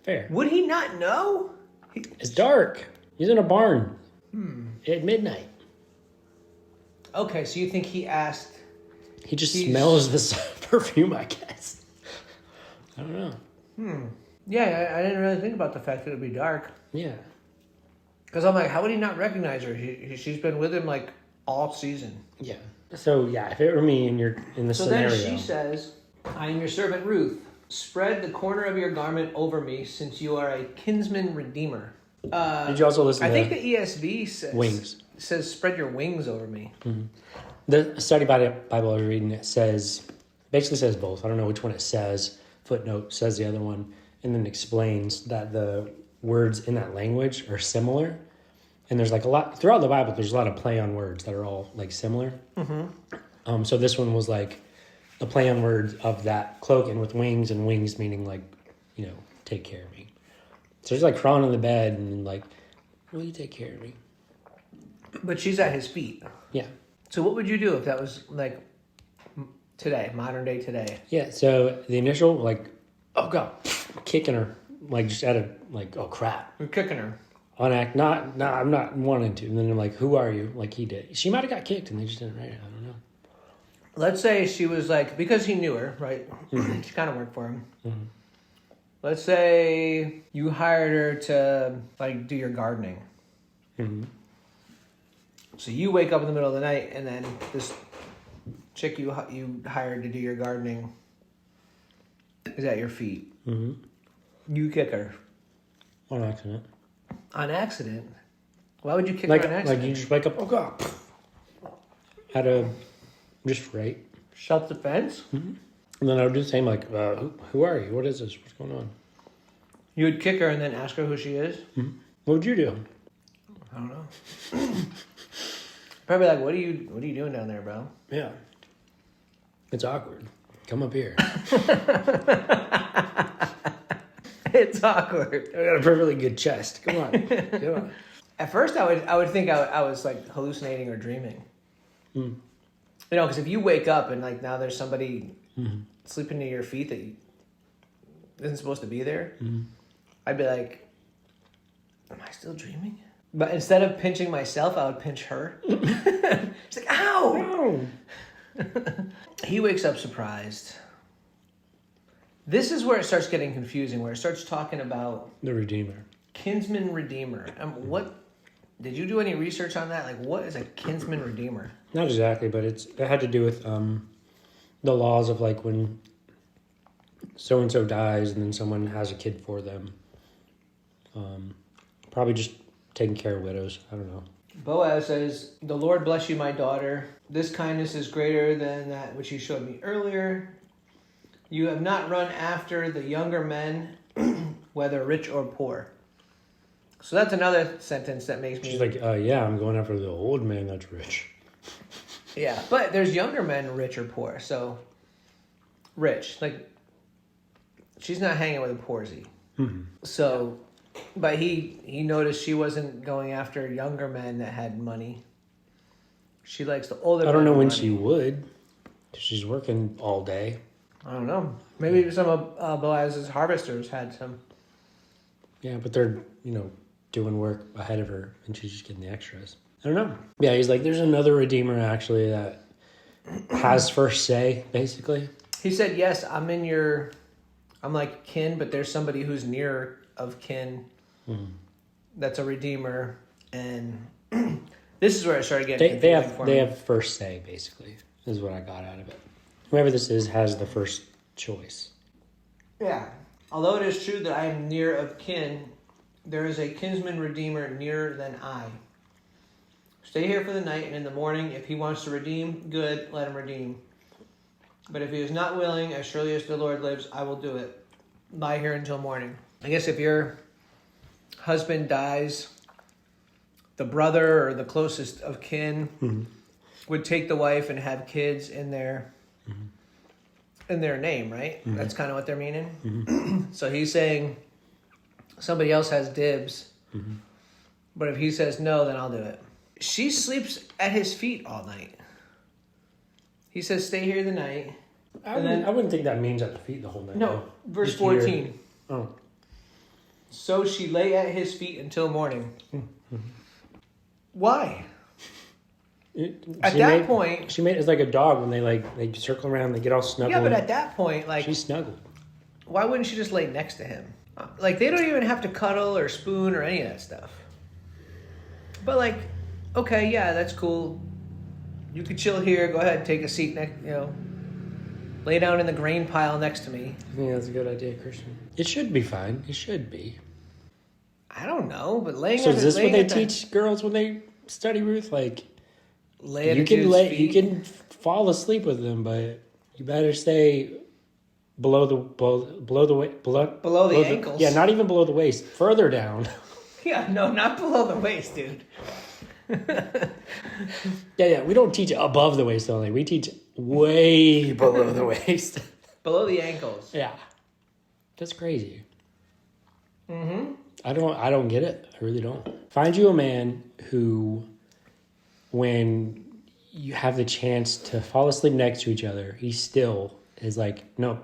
Fair. Would he not know? It's dark. He's in a barn at midnight. Okay, so you think he asked? He just smells the perfume, I guess. I don't know. Yeah, I didn't really think about the fact that it would be dark. Yeah. Because I'm like, how would he not recognize her? She's been with him like all season. Yeah. So yeah, if it were me and you're in the scenario. So then she says, "I am your servant Ruth. Spread the corner of your garment over me, since you are a kinsman redeemer." Did you also listen? I think the ESV says spread your wings over me. Mm-hmm. The study Bible I was reading, it basically says both. I don't know which one it says. Footnote says the other one, and then explains that the words in that language are similar. And there's like a lot throughout the Bible. There's a lot of play on words that are all like similar. Mm-hmm. So this one was like a play on words of that cloaking with wings, and wings meaning like, take care of me. So she's like crawling in the bed and like, will you take care of me? But she's at his feet. Yeah. So what would you do if that was like today, modern day today? Yeah. So the initial like, oh god, kicking her like just at a like, oh crap, You're kicking her. On act, I'm not wanting to. And then I'm like, who are you? Like he did. She might have got kicked and they just didn't write it. I don't know. Let's say she was like, because he knew her, right? Mm-hmm. She kind of worked for him. Mm-hmm. Let's say you hired her to like do your gardening. Mm-hmm. So you wake up in the middle of the night, and then this chick you hired to do your gardening is at your feet. Mm-hmm. You kick her. On accident. On accident? Why would you kick her on accident? Like you just wake up, oh god. Had a just right. Shut the fence? Mm-hmm. And then I would do the same, like, who are you? What is this? What's going on? You would kick her and then ask her who she is? Mm-hmm. What would you do? I don't know. Probably like, what are you doing down there, bro? Yeah. It's awkward. Come up here. It's awkward. I got a perfectly good chest. Come on. Come on. At first, I would think I was like hallucinating or dreaming. Mm. Because if you wake up and like now there's somebody sleeping near your feet that isn't supposed to be there, I'd be like, am I still dreaming? But instead of pinching myself, I would pinch her. She's like, ow! No. He wakes up surprised. This is where it starts getting confusing, where it starts talking about the Redeemer. Kinsman Redeemer. What did you do any research on that? Like, what is a kinsman redeemer? Not exactly, but it had to do with the laws of like when so and so dies and then someone has a kid for them. Probably just taking care of widows. I don't know. Boaz says, "The Lord bless you, my daughter. This kindness is greater than that which you showed me earlier. You have not run after the younger men, whether rich or poor." So that's another sentence that makes me... She's like, yeah, I'm going after the old man that's rich. Yeah, but there's younger men, rich or poor. So, rich. Like, she's not hanging with a poorsy. Mm-hmm. So, But he noticed she wasn't going after younger men that had money. She likes the older. I don't men know with when money. she would. She's working all day. I don't know. Maybe some of Boaz's harvesters had some. Yeah, but they're, doing work ahead of her and she's just getting the extras. I don't know. Yeah, he's like, there's another redeemer actually that has first say, basically. He said, yes, I'm like kin, but there's somebody who's near of kin that's a redeemer. And this is where it started getting confusing for they me. have first say, basically, is what I got out of it. Whoever this is has the first choice. Yeah. Although it is true that I am near of kin, there is a kinsman redeemer nearer than I. Stay here for the night, and in the morning, if he wants to redeem, good, let him redeem. But if he is not willing, as surely as the Lord lives, I will do it. Lie here until morning. I guess if your husband dies, the brother or the closest of kin would take the wife and have kids in their name, right? That's kind of what they're meaning. So he's saying somebody else has dibs, but if he says no, then I'll do it. She sleeps at his feet all night. He says, stay here the night. I wouldn't think that means at the feet the whole night. No, verse Just here. 14. Oh. So she lay at his feet until morning. Why? At that point... She made it's like a dog when they circle around, they get all snuggled. Yeah, but at that point, she snuggled. why wouldn't she just lay next to him? Like, they don't even have to cuddle or spoon or any of that stuff. But, okay, yeah, that's cool. You could chill here. Go ahead, take a seat lay down in the grain pile next to me. I think that's a good idea, Christian. It should be fine. It should be. I don't know, but laying. So is this what they teach girls when they study, Ruth? Like, lay at you a can dude's feet? you can fall asleep with them, but you better stay below the ankles. Yeah, not even below the waist. Further down. Yeah, no, not below the waist, dude. Yeah. We don't teach above the waist only. We teach way below the waist. Below the ankles. Yeah, that's crazy. Mm-hmm. I don't get it. I really don't. Find you a man who, when you have the chance to fall asleep next to each other, he still is like, no,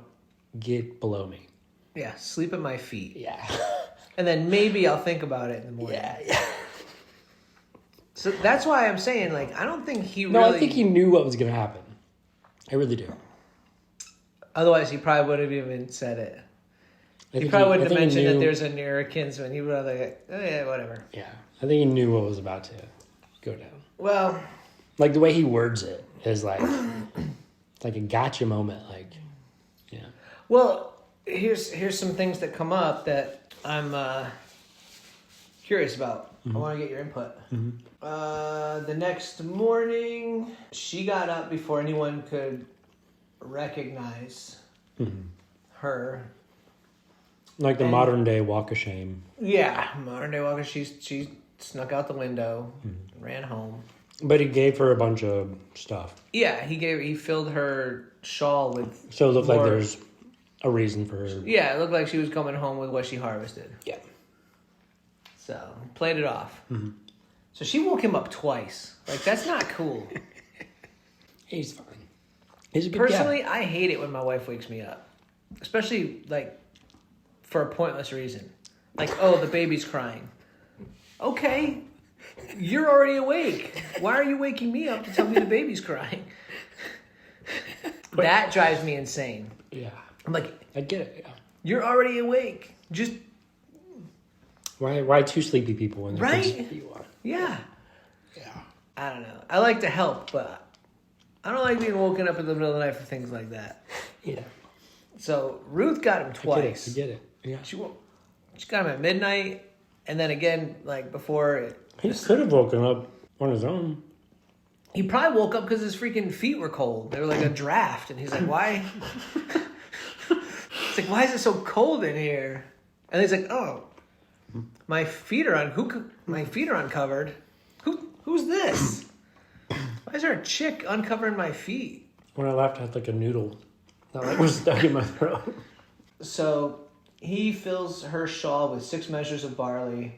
get below me. Yeah, sleep at my feet. Yeah. And then maybe I'll think about it in the morning. Yeah. So that's why I'm saying, I don't think he really... No, I think he knew what was going to happen. I really do. Otherwise, he probably would have even said it. He probably wouldn't have mentioned that there's a nearer kinsman. He would have oh yeah, whatever. Yeah, I think he knew what was about to go down. Well... Like, the way he words it is like a gotcha moment. Yeah. Well, here's some things that come up that I'm curious about. I want to get your input. The next morning, she got up before anyone could recognize her. Like the modern day walk of shame. Yeah, modern day walker. She snuck out the window, ran home. But he gave her a bunch of stuff. Yeah, he filled her shawl with. So it looked like there's a reason for her. Yeah, it looked like she was coming home with what she harvested. Yeah. So played it off. So she woke him up twice. That's not cool. He's fine. He's a good Personally, guy. I hate it when my wife wakes me up, especially for a pointless reason. Oh, the baby's crying. Okay, you're already awake. Why are you waking me up to tell me the baby's crying? That drives me insane. Yeah. I'm like, I get it. Yeah. you're already awake. Just Why two sleepy people when Right? you are? yeah. Yeah. I don't know. I like to help, but I don't like being woken up in the middle of the night for things like that. Yeah. So Ruth got him twice. I get it. Yeah. She got him at midnight, and then again before it. He could have woken up on his own. He probably woke up because his freaking feet were cold. They were like a draft, and he's like, "Why?" It's like, "Why is it so cold in here?" And he's like, "Oh, my feet are uncovered. Who's this? Why is there a chick uncovering my feet?" When I left, I had a noodle that was stuck in my throat. So he fills her shawl with 6 measures of barley.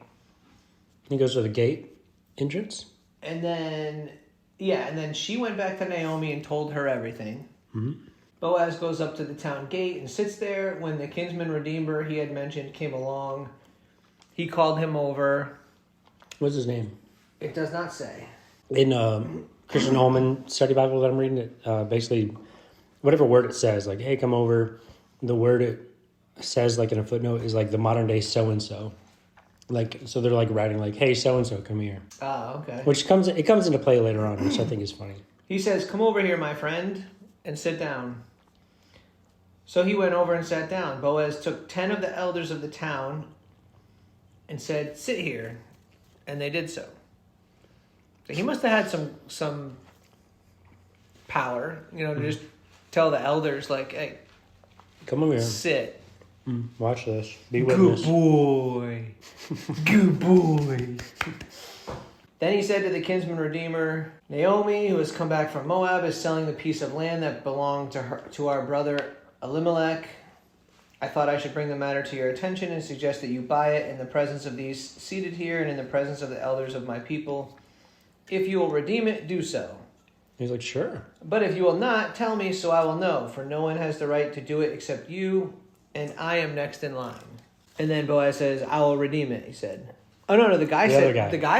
He goes to the gate entrance. And then she went back to Naomi and told her everything. Mm-hmm. Boaz goes up to the town gate and sits there. When the kinsman redeemer he had mentioned came along, he called him over. What's his name? It does not say. In Christian Holman Study Bible that I'm reading, it basically, whatever word it says, like, hey, come over, the word it says, like, in a footnote is, like, the modern day so-and-so. Like, so they're, like, writing, like, hey, so-and-so, come here. Ah, okay. Which comes into play later on, which I think is funny. He says, come over here, my friend, and sit down. So he went over and sat down. Boaz took 10 of the elders of the town and said, sit here. And they did so. He must have had some power, to just tell the elders, like, hey, come over here. Sit. Watch this. Be witness. Good boy. Good boy. Then he said to the kinsman redeemer, Naomi, who has come back from Moab, is selling the piece of land that belonged to our brother Elimelech. I thought I should bring the matter to your attention and suggest that you buy it in the presence of these seated here and in the presence of the elders of my people. If you will redeem it, do so. He's like, sure. But if you will not, tell me so I will know, for no one has the right to do it except you, and I am next in line. And then Boaz says, I will redeem it, he said. Oh, no, the guy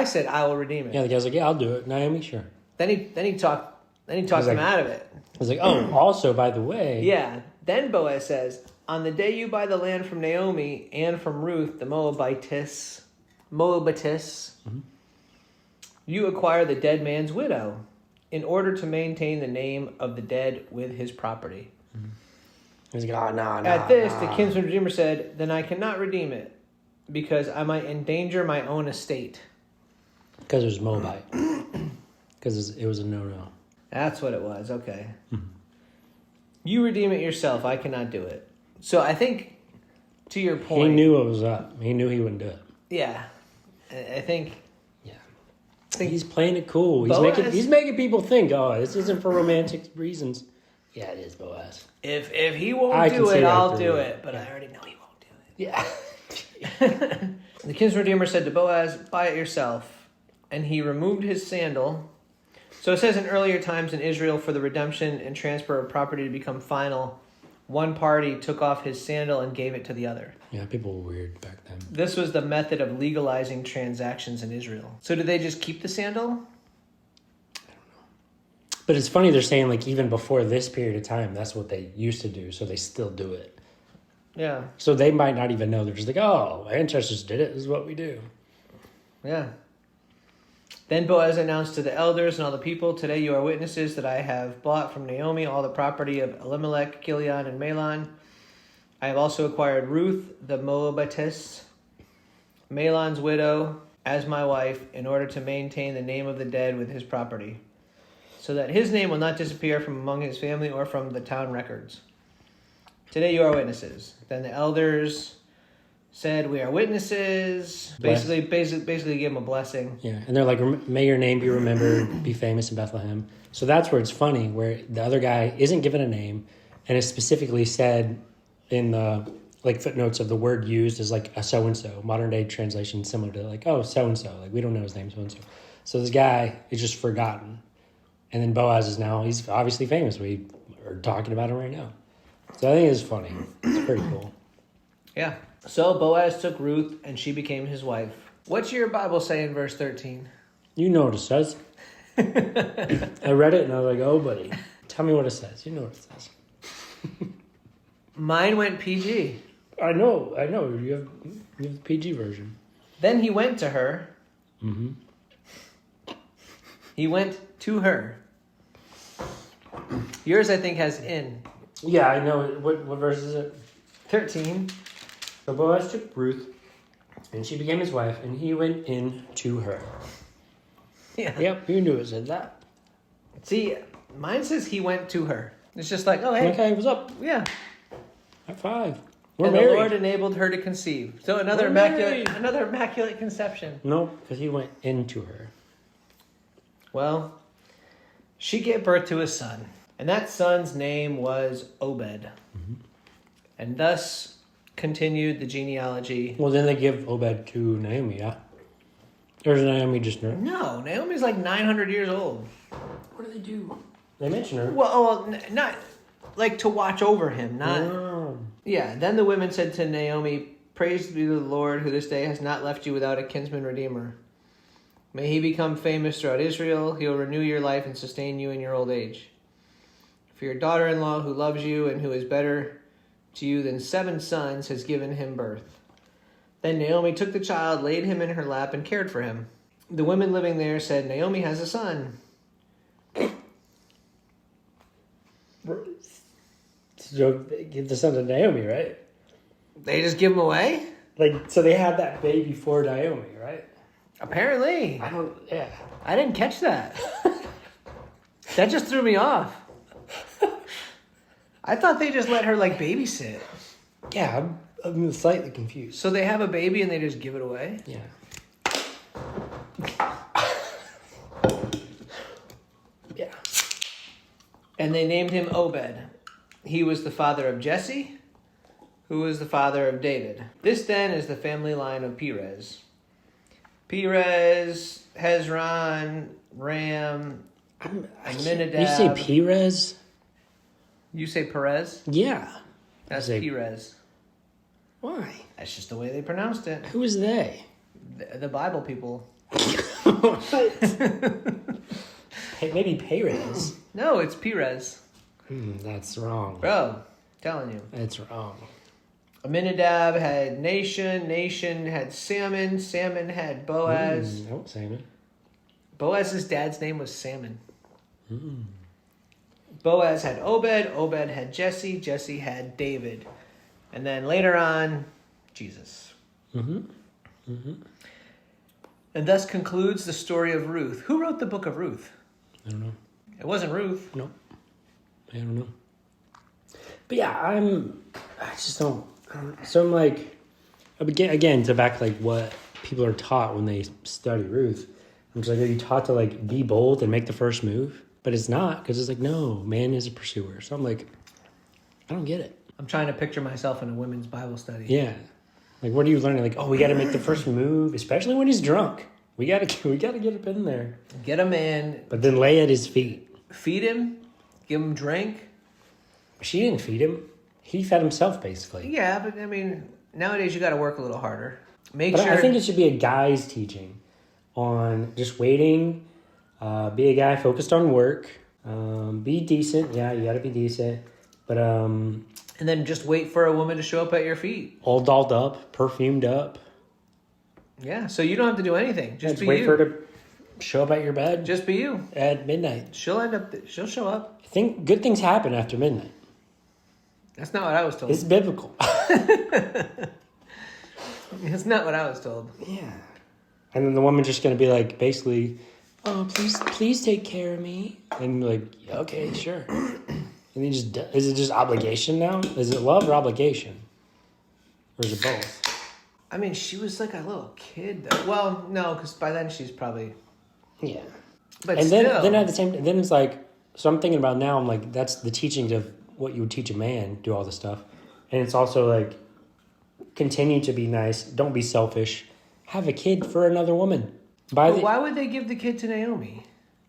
said, I will redeem it. Yeah, the guy's like, yeah, I'll do it. Naomi, sure. Then he talked him out of it. I was like, oh, also, by the way. Yeah. Then Boaz says, on the day you buy the land from Naomi and from Ruth, the Moabitess, you acquire the dead man's widow in order to maintain the name of the dead with his property. Mm-hmm. He's like, oh, no. At this, the kinsman redeemer said, then I cannot redeem it because I might endanger my own estate. Because it was Moabite. Because it was a no-no. That's what it was. Okay. Mm-hmm. You redeem it yourself. I cannot do it. So I think, to your point... He knew what was up. He knew he wouldn't do it. Yeah. I think... Yeah. I think he's playing it cool. He's making people think, oh, this isn't for romantic reasons. Yeah, it is, Boaz. If he won't do it, I'll do it. But I already know he won't do it. Yeah. The kinsman redeemer said to Boaz, buy it yourself. And he removed his sandal. So it says in earlier times in Israel, for the redemption and transfer of property to become final, one party took off his sandal and gave it to the other. Yeah, people were weird back then. This was the method of legalizing transactions in Israel. So did they just keep the sandal? I don't know. But it's funny they're saying, like, even before this period of time, that's what they used to do, so they still do it. Yeah. So they might not even know. They're just like, oh, my ancestors did it. This is what we do. Yeah. Then Boaz announced to the elders and all the people, today you are witnesses that I have bought from Naomi all the property of Elimelech, Kilion, and Mahlon. I have also acquired Ruth, the Moabitess, Mahlon's widow, as my wife, in order to maintain the name of the dead with his property, so that his name will not disappear from among his family or from the town records. Today you are witnesses. Then the elders said, we are witnesses. Basically give him a blessing. Yeah, and they're like, may your name be remembered, be famous in Bethlehem. So that's where it's funny, where the other guy isn't given a name, and it's specifically said in the footnotes of the word used as like a so-and-so, modern day translation similar to like, oh, so-and-so. Like, we don't know his name, so-and-so. So this guy is just forgotten. And then Boaz is now, he's obviously famous. We are talking about him right now. So I think it's funny. It's pretty cool. Yeah. So Boaz took Ruth, and she became his wife. What's your Bible say in verse 13? You know what it says. I read it, and I was like, oh, buddy. Tell me what it says. You know what it says. Mine went PG. I know. You have the PG version. Then he went to her. Mm-hmm. He went to her. Yours, I think, has in. Yeah, I know. What verse is it? 13. So Boaz took Ruth, and she became his wife, and he went in to her. Yeah. Yep, you knew it said that. See, mine says he went to her. It's just like, oh, hey. Okay, what's up? Yeah. High five. We're and married. The Lord enabled her to conceive. So another immaculate conception. Nope, because he went into her. Well, she gave birth to a son, and that son's name was Obed. Mm-hmm. And thus continued the genealogy. Well, then they give Obed to Naomi, yeah? Or is Naomi just her? No, Naomi's like 900 years old. What do they do? They mention her. Well, not like to watch over him, not... Oh. Yeah, then the women said to Naomi, "Praise be to the Lord, who this day has not left you without a kinsman redeemer. May he become famous throughout Israel. He will renew your life and sustain you in your old age. For your daughter-in-law, who loves you and who is better to you than 7 sons, has given him birth." Then Naomi took the child, laid him in her lap, and cared for him. The women living there said, "Naomi has a son." So they give the son to Naomi, right? They just give him away? Like, so they had that baby for Naomi, right? Apparently. I didn't catch that. That just threw me off. I thought they just let her, like, babysit. Yeah, I'm slightly confused. So they have a baby and they just give it away? Yeah. Yeah. And they named him Obed. He was the father of Jesse, who was the father of David. This then is the family line of Perez. Perez, Hezron, Ram, Aminadab. You say Perez? You say Perez? Yeah. That's I say- Perez. Why? That's just the way they pronounced it. Who is they? The Bible people. What? Maybe Perez. No, it's Perez. That's wrong. Bro, telling you. That's wrong. Aminadab had Nation. Nation had Salmon. Salmon had Boaz. No, salmon. Boaz's dad's name was Salmon. Boaz had Obed. Obed had Jesse. Jesse had David. And then later on, Jesus. And thus concludes the story of Ruth. Who wrote the book of Ruth? I don't know. It wasn't Ruth. No. I don't know. But yeah, I just don't. So I'm like, again, to back like what people are taught when they study Ruth. I'm just like, are you taught to like be bold and make the first move? But it's not, because it's like, no, man is a pursuer. So I'm like, I don't get it. I'm trying to picture myself in a women's Bible study. Yeah. Like, what are you learning? Like, oh, we got to make the first move, especially when he's drunk. We got to get up in there. Get a man. But then lay at his feet. Feed him. Give him drink. She didn't feed him. He fed himself, basically. Yeah, but I mean, nowadays you got to work a little harder. Make But sure. I think it should be a guy's teaching on just waiting, be a guy focused on work, be decent. Yeah, you got to be decent. But and then just wait for a woman to show up at your feet. all dolled up, perfumed up. Yeah, so you don't have to do anything. Just be wait you. for her to show up at your bed Just be you. at midnight. She'll show up. I think good things happen after midnight. That's not what I was told. It's biblical. It's not what I was told. Yeah. And then the woman's just going to be like, basically, oh, please take care of me. And like, yeah, okay, sure. And then is it just obligation now? Is it love or obligation? Or is it both? I mean, she was like a little kid, though. Well, no, because by then she's probably... Yeah. But And still. then at the same, then it's like, so I'm thinking about now, I'm like, that's the teachings of what you would teach a man, do all this stuff. And it's also like, continue to be nice, don't be selfish, have a kid for another woman. Why would they give the kid to Naomi?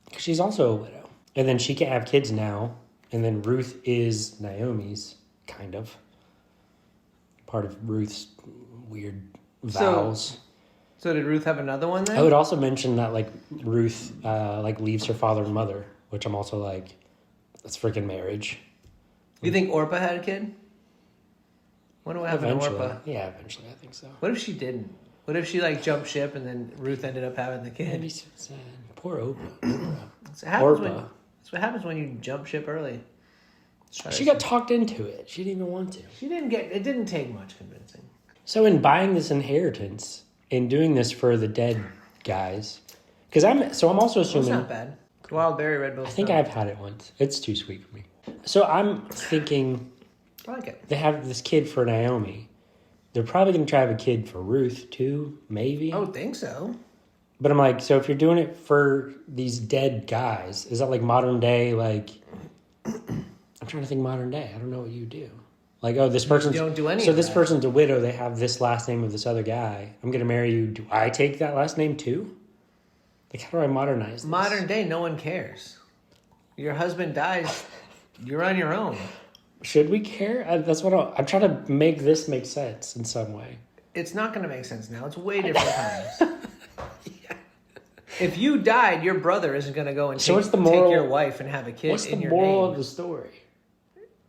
Because she's also a widow. And then she can't have kids now. And then Ruth is Naomi's, kind of. Part of Ruth's weird vows. So did Ruth have another one then? I would also mention that like Ruth like leaves her father and mother, which I'm also like, that's freaking marriage. You think Orpah had a kid? What do I have in Orpah? Yeah, eventually I think so. What if she didn't? What if she like jumped ship and then Ruth ended up having the kid? That'd be so sad. Poor Oprah. That's what happens Orpah. that's what happens when you jump ship early. She got talked into it. She didn't even want to. It didn't take much convincing. So in buying this inheritance and doing this for the dead guys, because I'm also It's assuming. not bad. Wild berry, red bull. I think I've had it once. It's too sweet for me. So I'm thinking I like it. they have this kid for Naomi. They're probably going to try to have a kid for Ruth too, maybe. I would think so. But I'm like, so if you're doing it for these dead guys, is that like modern day, like, I'm trying to think modern day. I don't know what you do. Like, oh, this person's... You don't do any So of this that. person's a widow. They have this last name of this other guy. I'm going to marry you. Do I take that last name too? Like, how do I modernize this? Modern day, no one cares. Your husband dies, you're on your own. Should we care? That's what I'm trying to make this make sense in some way. It's not going to make sense now. It's way different times. If you died, your brother isn't going to go and take your wife and have a kid in your name. What's the moral of the story?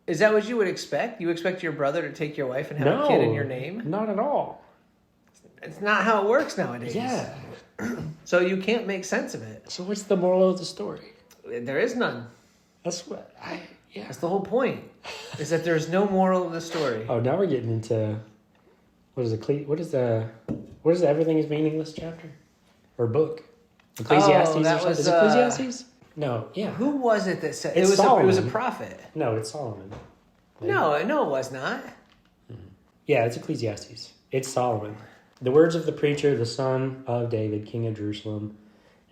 Is that what you would expect? You expect your brother to take your wife and have a kid in your name? Not at all. It's not how it works nowadays. Yeah. So you can't make sense of it. So what's the moral of the story? There is none. That's what That's the whole point. Is that there's no moral of the story. Oh, now we're getting into what is the everything is meaningless chapter or book? Ecclesiastes. Is it Ecclesiastes? No. Yeah. Who was it that said it was a prophet? No, it's Solomon. No, it was not. Yeah, it's Ecclesiastes. It's Solomon. The words of the preacher, the son of David, king of Jerusalem.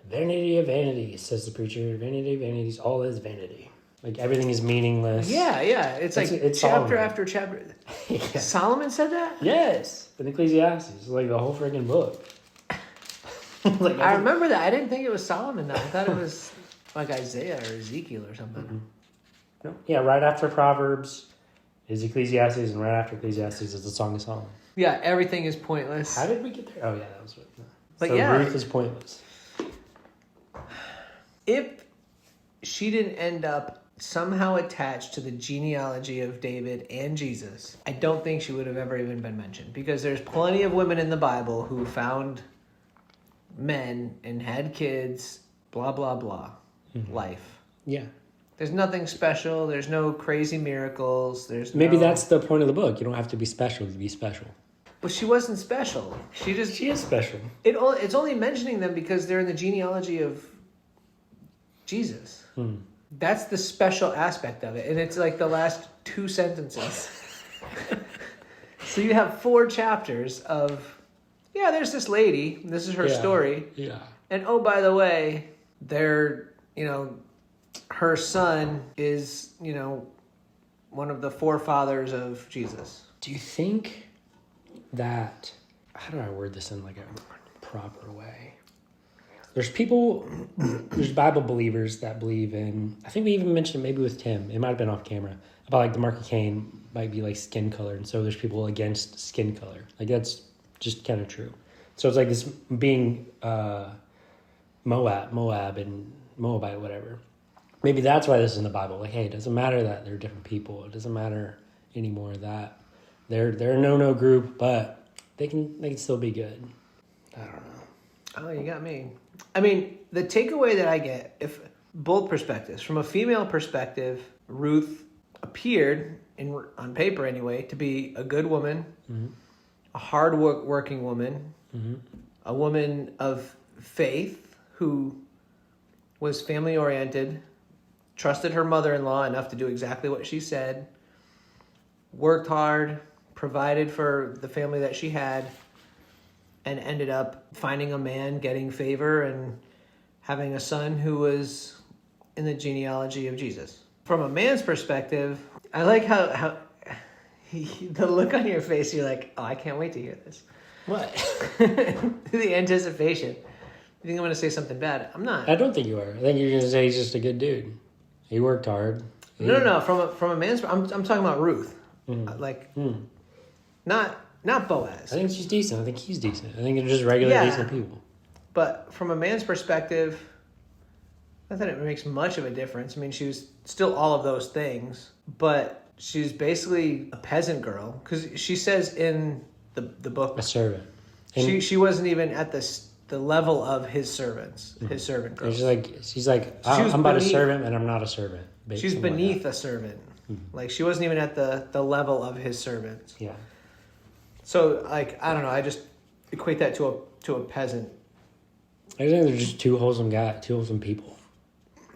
Vanity of vanities, says the preacher. Vanity of vanities, all is vanity. Like, everything is meaningless. Yeah. It's chapter Solomon. after chapter. Yeah. Solomon said that? Yes. In Ecclesiastes. It's like the whole freaking book. I remember that. I didn't think it was Solomon, though. I thought it was like Isaiah or Ezekiel or something. Mm-hmm. No. Yeah, right after Proverbs is Ecclesiastes, and right after Ecclesiastes is the Song of Solomon. Yeah, everything is pointless. How did we get there? Oh, yeah, that was what. But so yeah. Ruth is pointless. If she didn't end up somehow attached to the genealogy of David and Jesus, I don't think she would have ever even been mentioned. Because there's plenty of women in the Bible who found men and had kids, blah, blah, blah, life. Yeah. There's nothing special. There's no crazy miracles. Maybe that's the point of the book. You don't have to be special to be special. But she wasn't special. She is special. It's only mentioning them because they're in the genealogy of Jesus. That's the special aspect of it. And it's like the last 2 sentences. So you have 4 chapters of, there's this lady. This is her story. Yeah. And oh, by the way, her son is, one of the forefathers of Jesus. Do you think that, how do I word this in like a proper way? There's Bible believers that believe in, I think we even mentioned it maybe with Tim, it might have been off camera, about like the mark of Cain might be like skin color. And so there's people against skin color. Like that's just kind of true. So it's like this being Moab and Moabite, whatever. Maybe that's why this is in the Bible. Like, hey, it doesn't matter that they're different people. It doesn't matter anymore that they're a no group, but they can still be good. I don't know. Oh, you got me. I mean, the takeaway that I get, if both perspectives, from a female perspective, Ruth appeared on paper anyway to be a good woman, a hard working woman, a woman of faith who was family oriented, trusted her mother-in-law enough to do exactly what she said, worked hard, provided for the family that she had, and ended up finding a man, getting favor, and having a son who was in the genealogy of Jesus. From a man's perspective, I like how the look on your face, you're like, oh, I can't wait to hear this. What? The anticipation. You think I'm going to say something bad? I'm not. I don't think you are. I think you're going to say he's just a good dude. He worked hard. No. From a man's, I'm talking about Ruth. Not Boaz. I think she's decent. I think he's decent. I think they're just regular decent people. But from a man's perspective, not that it makes much of a difference. I mean, she was still all of those things, but she's basically a peasant girl because she says in the book a servant. She wasn't even at the level of his servants, his servant girls. She's like I'm about a servant and I'm not a servant. She's beneath a servant. Like she wasn't even at the level of his servants. Yeah. So like I don't know. I just equate that to a peasant. I think they're just two wholesome people.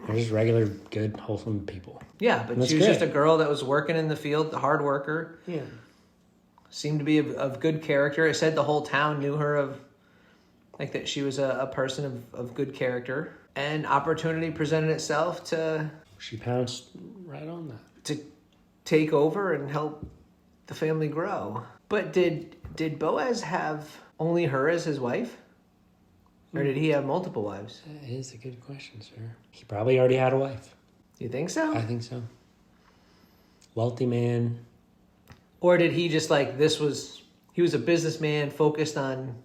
They're just regular, good, wholesome people. Yeah, but she was just a girl that was working in the field, the hard worker. Yeah. Seemed to be of good character. It said the whole town knew her of, like that she was a person of good character. And opportunity presented itself to... She pounced right on that. To take over and help the family grow. But did Boaz have only her as his wife? Or did he have multiple wives? That is a good question, sir. He probably already had a wife. You think so? I think so. Wealthy man. Or did he just he was a businessman focused on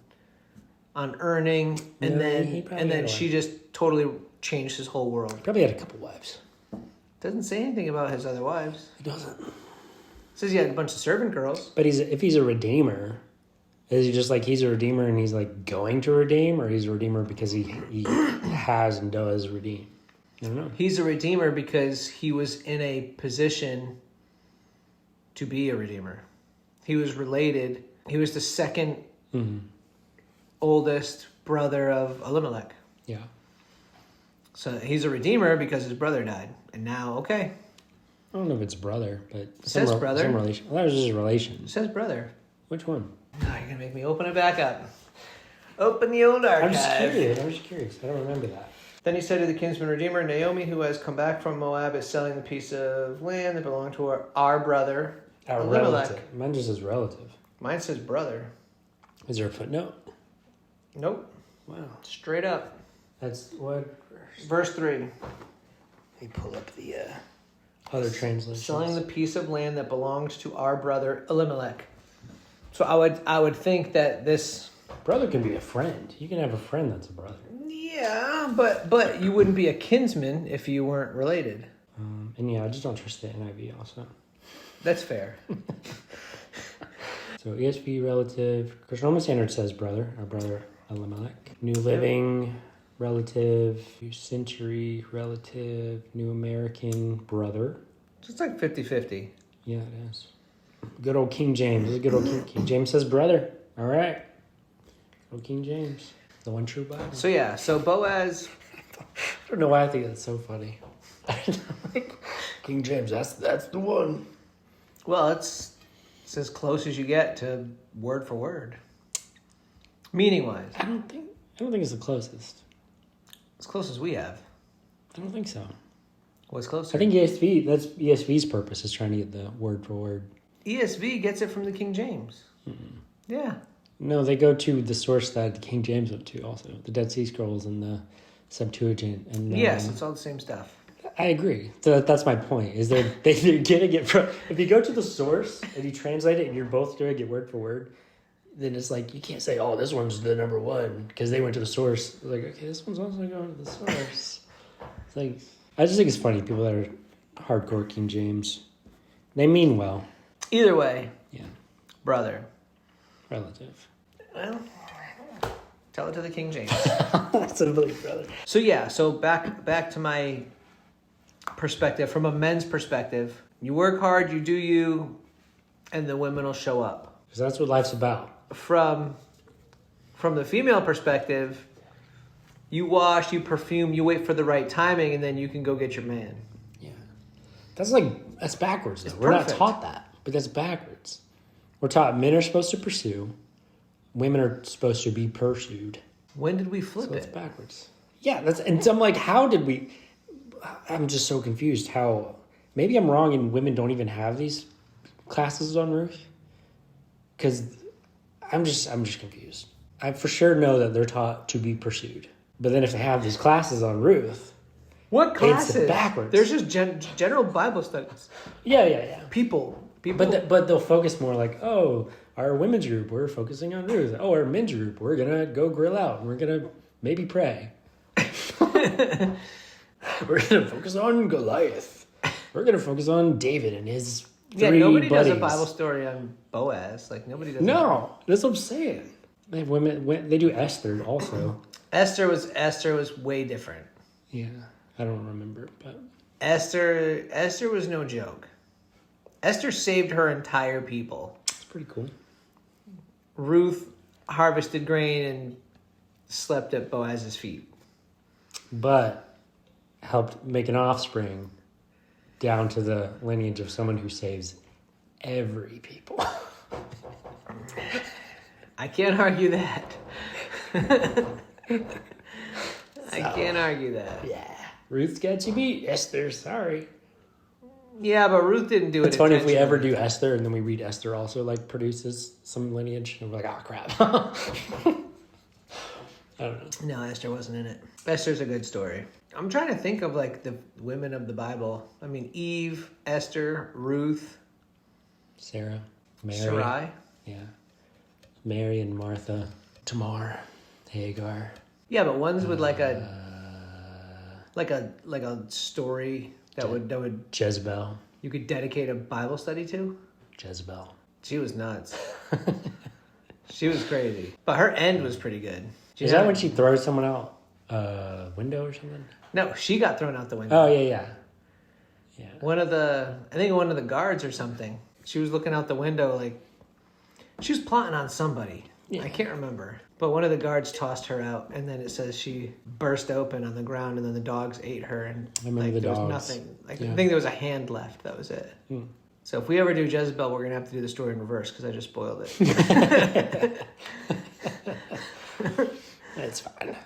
earning, and then she just totally changed his whole world. Probably had a couple wives. Doesn't say anything about his other wives. He doesn't. It says he had a bunch of servant girls. But if he's a redeemer, is he just like he's a redeemer and he's like going to redeem, or he's a redeemer because he has and does redeem? I don't know. He's a redeemer because he was in a position to be a redeemer. He was related. He was the second oldest brother of Elimelech. Yeah. So he's a redeemer because his brother died. And now, okay. I don't know if it's brother, but It says brother. Some relation. Well, that was just a relation. It says brother. Which one? Now you're going to make me open it back up. Open the old archive. I'm just curious. I don't remember that. Then he said to the kinsman redeemer, Naomi, who has come back from Moab, is selling the piece of land that belonged to our brother, Our Elimelech. relative. Mine just says relative. Mine says brother. Is there a footnote? Nope. Wow. Straight up. That's what? Verse 3. Let me pull up the other translations. Selling the piece of land that belonged to our brother Elimelech. So I would think that this... Brother can be a friend. You can have a friend that's a brother. Yeah, but you wouldn't be a kinsman if you weren't related. And yeah, I just don't trust the NIV also. That's fair. So ESV relative. Christian Roman Standard says brother, our brother Elimelech. New Living relative. New Century relative. New American brother. So it's like 50-50. Yeah, it is. Good old King James. This is good old King James says brother. All right. Good old King James. The one true Bible. So Boaz... I don't know why I think that's so funny. King James, that's the one. Well, it's as close as you get to word for word. Meaning-wise. I don't think it's the closest. As close as we have. I don't think so. What's closer? I think that's ESV's purpose, is trying to get the word for word. ESV gets it from the King James. Mm-hmm. Yeah. No, they go to the source that the King James went to also. The Dead Sea Scrolls and the Septuagint. And yes, it's all the same stuff. I agree. So that's my point, is they're getting it from... If you go to the source and you translate it and you're both doing it word for word, then it's like, you can't say, oh, this one's the number one, because they went to the source. It's like, okay, this one's also going to the source. It's like... I just think it's funny, people that are hardcore King James. They mean well. Either way. Yeah. Brother. Relative. Well, tell it to the King James. That's a belief, brother. So yeah, back to my perspective, from a men's perspective. You work hard, you do you, and the women will show up. Because that's what life's about. From the female perspective, you wash, you perfume, you wait for the right timing, and then you can go get your man. Yeah. That's backwards, though. It's We're not perfect. taught that, but that's backwards. We're taught men are supposed to pursue, women are supposed to be pursued. When did we flip So it? it's backwards. Yeah, and so I'm like, how did we... I'm just so confused how... Maybe I'm wrong and women don't even have these classes on Ruth. Because I'm just confused. I for sure know that they're taught to be pursued. But then if they have these classes on Ruth... What classes? It's backwards. There's just general Bible studies. Yeah. People. But they'll focus more like, oh, our women's group, we're focusing on Ruth. Oh, our men's group, we're going to go grill out. And we're going to maybe pray. We're going to focus on Goliath. We're going to focus on David and his three nobody buddies. does a Bible story on Boaz. Like, nobody does. No, that's what I'm saying. They have women. They do Esther also. Esther was way different. Yeah, I don't remember, but Esther was no joke. Esther saved her entire people. it's pretty cool. Ruth harvested grain and slept at Boaz's feet. But helped make an offspring down to the lineage of someone who saves every people. I can't argue that. I can't argue that. Yeah. Ruth's got you beat. Esther, sorry. Yeah, but Ruth didn't do it. It's funny if we ever do Esther and then we read Esther also like produces some lineage and we're like, oh crap. I don't know. No, Esther wasn't in it. Esther's a good story. I'm trying to think of like the women of the Bible. I mean, Eve, Esther, Ruth, Sarah, Mary. Sarai. Yeah. Mary and Martha, Tamar, Hagar. Yeah, but ones with like a story that would Jezebel. you could dedicate a Bible study to. Jezebel. She was nuts. She was crazy, but her end was pretty good. Is that when she throws someone out window or something? No, she got thrown out the window. Oh yeah. I think one of the guards or something. She was looking out the window like she was plotting on somebody. Yeah. I can't remember. But one of the guards tossed her out, and then it says she burst open on the ground, and then the dogs ate her, and I remember there dogs. was nothing. I think there was a hand left. That was it. Hmm. So if we ever do Jezebel, we're gonna have to do the story in reverse because I just spoiled it. It's fine.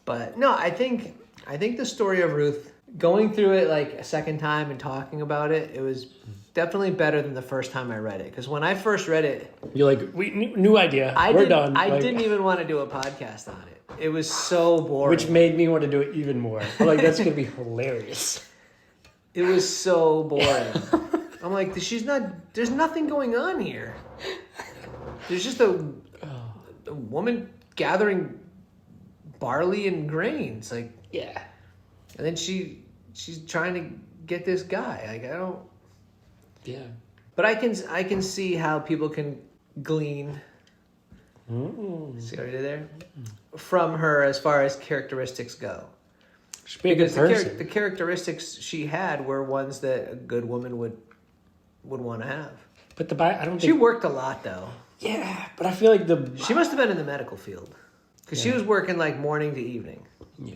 But no, I think the story of Ruth, going through it like a second time and talking about it, it was definitely better than the first time I read it. Because when I first read it, you're like, new idea. We're done. I didn't even want to do a podcast on it. It was so boring. Which made me want to do it even more. I'm like, that's gonna be hilarious. It was so boring. I'm like, there's nothing going on here. There's just a woman gathering barley and grains, like, yeah. And then she's trying to get this guy. Like, I don't. Yeah. But I can see how people can glean. See what I did there? From her as far as characteristics go. Because the characteristics she had were ones that a good woman would want to have. But I don't think she worked a lot though. Yeah, but I feel like she must have been in the medical field because she was working like morning to evening. Yeah.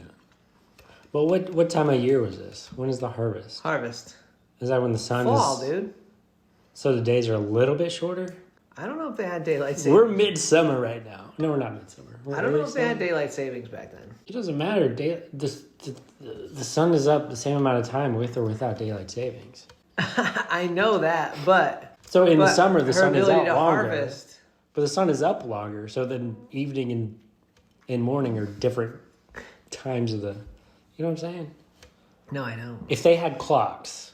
Well, what time of year was this? When is the harvest? Harvest. Is that when the sun Fall, dude. So the days are a little bit shorter? I don't know if they had daylight savings. We're midsummer right now. No, we're not midsummer. I don't know if they had daylight savings back then. It doesn't matter. The sun is up the same amount of time with or without daylight savings. I know that, but... So in the summer, the sun is out longer. Harvest. But the sun is up longer, so then evening and morning are different times of the... You know what I'm saying? No, I know. If they had clocks,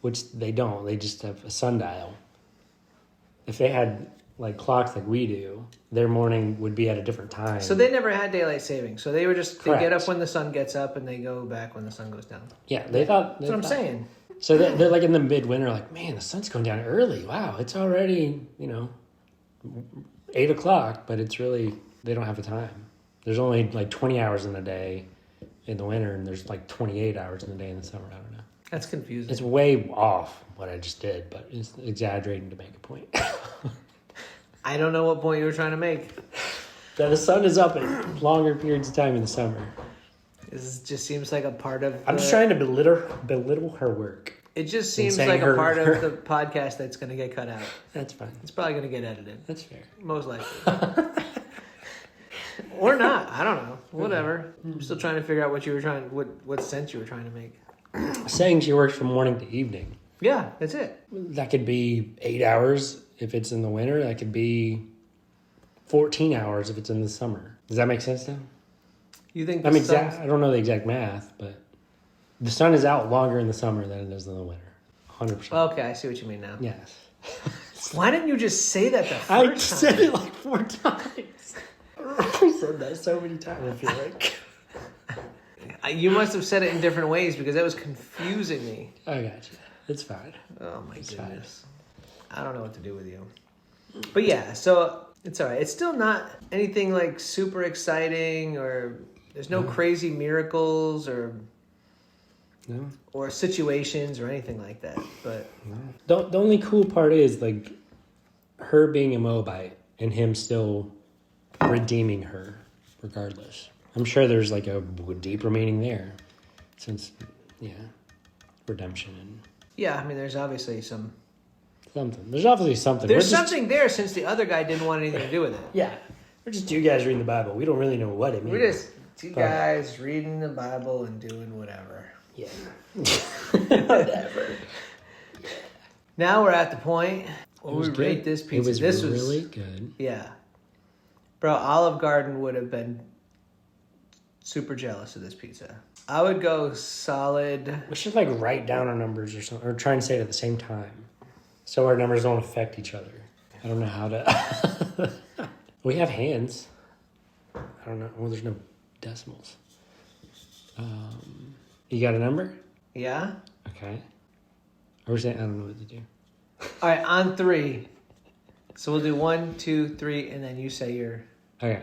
which they don't, they just have a sundial. If they had like clocks like we do, their morning would be at a different time. So they never had daylight savings. So they were just, they Correct. get up when the sun gets up and they go back when the sun goes down. Yeah, they thought... That's what I'm saying. So they're like in the midwinter, like, man, the sun's going down early. Wow, it's already, 8 o'clock, but it's really, they don't have the time. There's only like 20 hours in the day in the winter, and there's like 28 hours in the day in the summer. I don't know. That's confusing. It's way off what I just did, but it's exaggerating to make a point. I don't know what point you were trying to make. That the sun is up at longer periods of time in the summer. This just seems like a part of... I'm just trying to belittle her work. It just seems like a part of the podcast that's going to get cut out. That's fine. It's probably going to get edited. That's fair. Most likely. Or not. I don't know. Whatever. I'm still trying to figure out what sense you were trying to make. Saying she works from morning to evening. Yeah, that's it. That could be 8 hours if it's in the winter. That could be 14 hours if it's in the summer. Does that make sense now? You think I don't know the exact math, but the sun is out longer in the summer than it is in the winter. 100%. Okay, I see what you mean now. Yes. Why didn't you just say that the first time? I said it like 4 times. I said that so many times, I feel like. You must have said it in different ways because that was confusing me. I got you. It's fine. Oh my goodness. I don't know what to do with you. But yeah, so it's all right. It's still not anything like super exciting or there's no crazy miracles or situations or anything like that. But the only cool part is like her being a Moabite and him still redeeming her regardless. I'm sure there's like a deeper meaning there since, redemption. And yeah, I mean, there's obviously something. There's obviously something. There's something there since the other guy didn't want anything to do with it. Yeah. We're just two guys reading the Bible. We don't really know what it means. We're just two guys reading the Bible and doing whatever. Yeah. Whatever. Now we're at the point where we rate this pizza. This was really good. Yeah. Bro, Olive Garden would have been super jealous of this pizza. I would go solid. We should like write down our numbers or something, or try and say it at the same time, so our numbers don't affect each other. I don't know how to. We have hands. I don't know. Well, there's no decimals. You got a number? Yeah. Okay. Or was that, I don't know what to do. All right, on 3. So we'll do 1, 2, 3, and then you say your. Okay.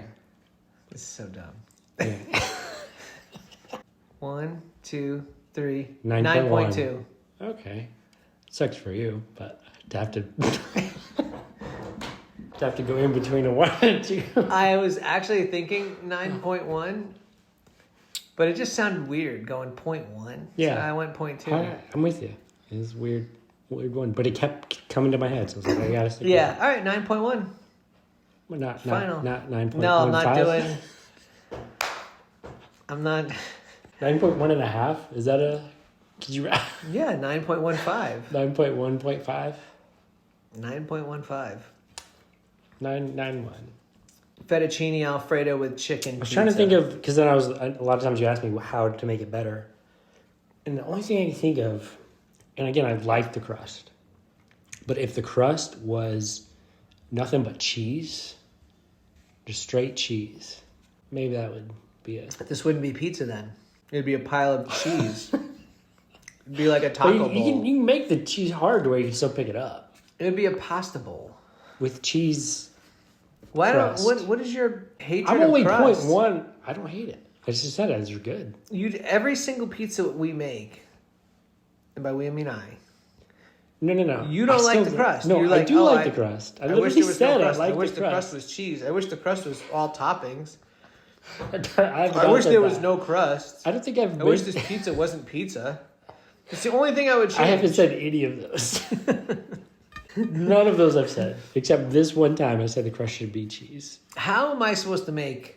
This is so dumb. Yeah. 1, 2, 3. 9.2. Okay. Sucks for you, but to have to go in between a 1 and 2. I was actually thinking 9.1, but it just sounded weird going 0.1. Yeah. So I went 0.2. I'm with you. It's weird one, but it kept coming to my head, so I was like, I gotta stick. Yeah. All right, 9.1. Well, not Final. Not 9.1. No, I'm not doing. I'm not. 9.1 and a half. Is that a? Could you? Yeah, 9.15. 9.1.5. 9.15. 9.91. Fettuccine Alfredo with chicken. I was trying to think of, because then a lot of times you ask me how to make it better, and the only thing I can think of, and again, I like the crust, but if the crust was nothing but cheese, just straight cheese, maybe that would be it. This wouldn't be pizza then. It'd be a pile of cheese. It'd be like a taco bowl. You can make the cheese hard to where you can still pick it up. It'd be a pasta bowl. With cheese. Why crust. What is your hatred I'm only of crust? 0.1. I don't hate it. I just said it. You're good. Every single pizza we make, and by we I mean I. No. You don't like the crust. No, You're like, I do like the crust. I wish there was no crust. I I wish the the crust. crust was cheese. I wish the crust was all toppings. I wish there was no crust. I don't think I've. I wish this pizza wasn't pizza. It's the only thing I would change. I haven't said any of those. None of those I've said, except this one time I said the crust should be cheese. How am I supposed to make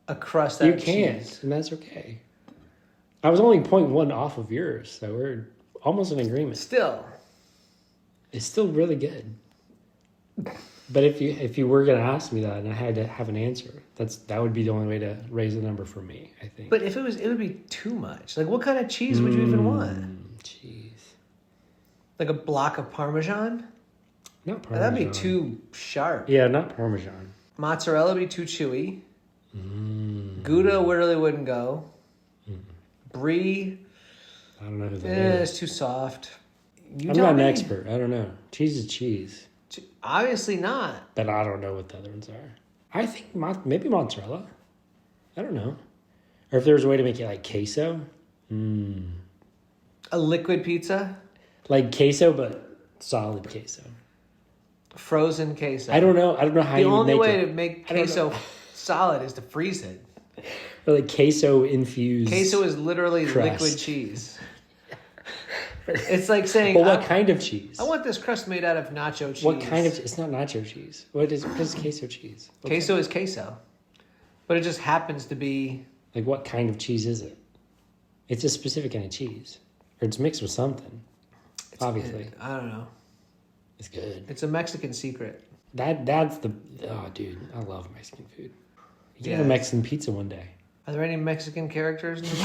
a crust out You of can't, cheese? and that's okay. I was only 0.1 off of yours, so we're almost in agreement. Still, it's still really good. But if you were gonna ask me that and I had to have an answer, that would be the only way to raise the number for me, I think. but if it would be too much. Like, what kind of cheese would you even want? Cheese. Like a block of Parmesan? Not Parmesan. That'd be too sharp. Yeah, not Parmesan. Mozzarella would be too chewy. Gouda really wouldn't go. Brie, I don't know who that is. it's too soft. You I'm tell not me. an expert. I don't know. Cheese is cheese. Obviously not. But I don't know what the other ones are. I think maybe mozzarella. I don't know. Or if there was a way to make it like queso. A liquid pizza? Like queso, but solid queso. Frozen queso. I don't know. I don't know how The you would only make way it. to make I don't queso know. solid is to freeze it. Or like queso infused. Queso is literally crust. liquid cheese. It's like saying, But what kind of cheese? I want this crust made out of nacho cheese. What kind of? It's not nacho cheese. What is queso cheese? What Queso is queso. But it just happens to be... Like what kind of cheese is it? It's a specific kind of cheese. Or it's mixed with something. Obviously. I don't know. It's good. It's a Mexican secret. That's the... Oh, dude. I love Mexican food. You can have Yeah. a Mexican pizza one day. Are there any Mexican characters in the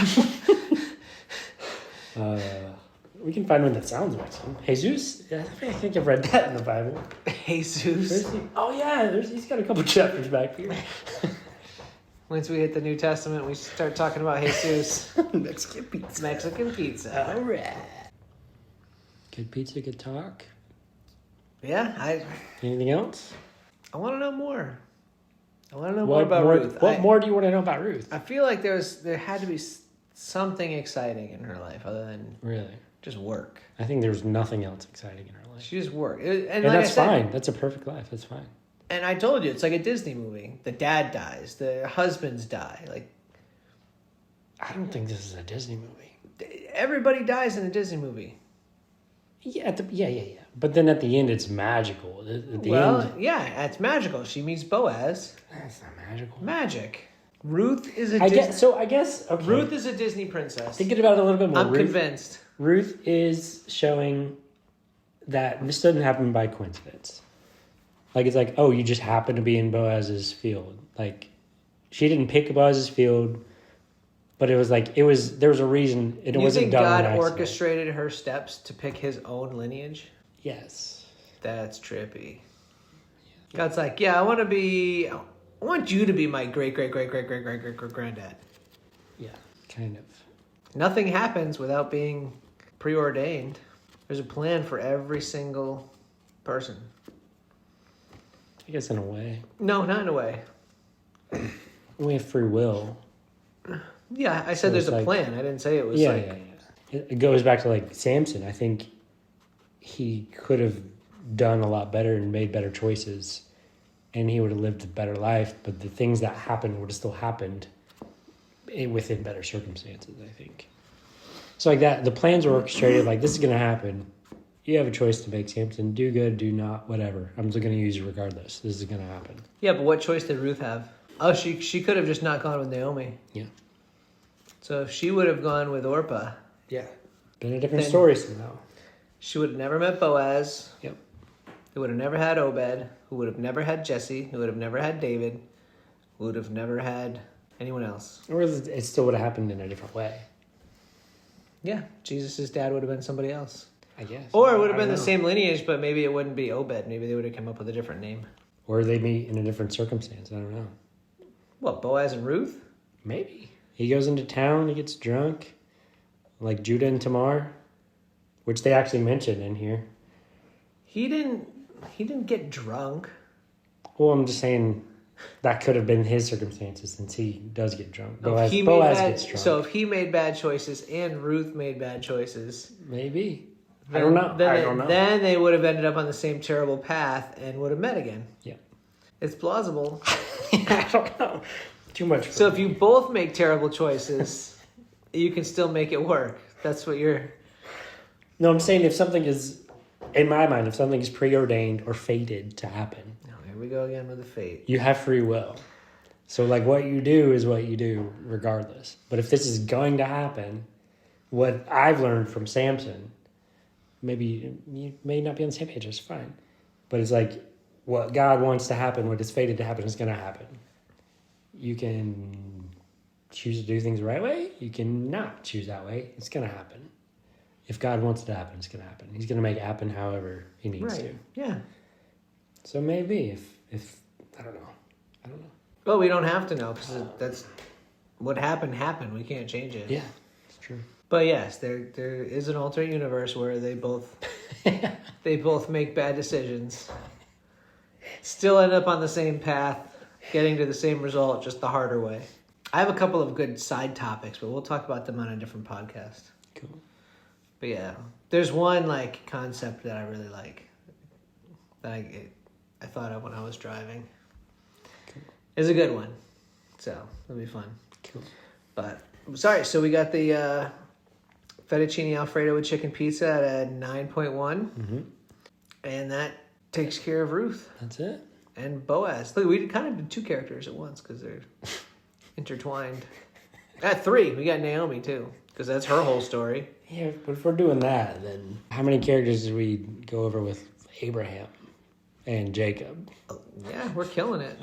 Bible? We can find one that sounds Mexican. Jesus? I think I've read that in the Bible. Jesus. Oh, yeah. He's got a couple chapters back here. Once we hit the New Testament, we start talking about Jesus. Mexican pizza. Mexican pizza. All right. Good pizza, good talk. Yeah, Anything else? I want to know more. I want to know more about Ruth. What more do you want to know about Ruth? I feel like there had to be something exciting in her life other than Really? just work. I think there's nothing else exciting in her life. She just worked. And And like that's I said, fine. That's a perfect life. That's fine. And I told you, it's like a Disney movie. The dad dies. The husbands die. Like, I don't think this is a Disney movie. everybody dies in a Disney movie. Yeah, yeah. But then at the end, it's magical. At the end, Yeah, it's magical. She meets Boaz. that's not magical. Magic. Ruth is a I Disney... guess okay. Ruth is a Disney princess. Thinking about it a little bit more. I'm convinced. Ruth is showing that this doesn't happen by coincidence. Like, it's like, oh, you just happen to be in Boaz's field. Like, she didn't pick Boaz's field, but it was like, there was a reason. It wasn't think done God on accident. orchestrated her steps to pick his own lineage? Yes. That's trippy. God's like, yeah, I want you to be my great-great-great-great-great-great-great-granddad. Yeah, kind of. Nothing happens without being preordained. There's a plan for every single person. I guess in a way. No, not in a way. We have free will. Yeah, I said there's a plan. I didn't say it was Yeah. It goes back to like Samson. I think he could have done a lot better and made better choices, and he would have lived a better life, but the things that happened would have still happened within better circumstances, I think. So like that, the plans were orchestrated, like this is going to happen. You have a choice to make, Samson. Do good, do not, whatever. I'm still going to use you regardless. This is going to happen. Yeah, but what choice did Ruth have? Oh, she could have just not gone with Naomi. Yeah. So if she would have gone with Orpah, Been a different story somehow. she would have never met Boaz. Yep. Who would have never had Obed, who would have never had Jesse, who would have never had David, who would have never had anyone else. Or it still would have happened in a different way. Yeah, Jesus' dad would have been somebody else. I guess. Or it would have been the same lineage, but maybe it wouldn't be Obed. Maybe they would have come up with a different name. Or they meet in a different circumstance. I don't know. What, Boaz and Ruth? Maybe. He goes into town, he gets drunk, like Judah and Tamar, which they actually mentioned in here. He didn't get drunk. Well, I'm just saying that could have been his circumstances since he does get drunk. Boaz gets drunk. So if he made bad choices and Ruth made bad choices... Maybe. I don't know. Then they would have ended up on the same terrible path and would have met again. Yeah. It's plausible. I don't know. Too much. So if you both make terrible choices, you can still make it work. That's what you're... No, I'm saying if something is, in my mind, if something is preordained or fated to happen. Oh, here we go again with the fate. You have free will. So like what you do is what you do regardless. But if this is going to happen, what I've learned from Samson, maybe you may not be on the same page, it's fine. But it's like what God wants to happen, what is fated to happen is going to happen. You can choose to do things the right way. You can not choose that way. It's going to happen. If God wants it to happen, it's going to happen. He's going to make it happen however he needs to. Yeah. So maybe if I don't know. Well, we don't have to know because that's what happened. We can't change it. Yeah, it's true. But yes, there is an alternate universe where they both make bad decisions, still end up on the same path, getting to the same result, just the harder way. I have a couple of good side topics, but we'll talk about them on a different podcast. Cool. But yeah, there's one like concept that I really like that I thought of when I was driving. Cool. It's a good one, so it'll be fun. Cool. But sorry, so we got the fettuccine Alfredo with chicken pizza at a 9.1, and that takes care of Ruth. That's it. And Boaz. Look, we kind of did two characters at once because they're intertwined. At 3, we got Naomi too because that's her whole story. Yeah, but if we're doing that, then how many characters did we go over with Abraham and Jacob? Yeah, we're killing it.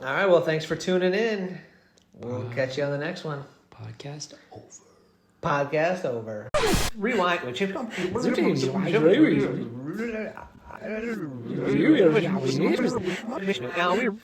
All right, well, thanks for tuning in. We'll catch you on the next one. Podcast over. Podcast over. Rewind. Now we're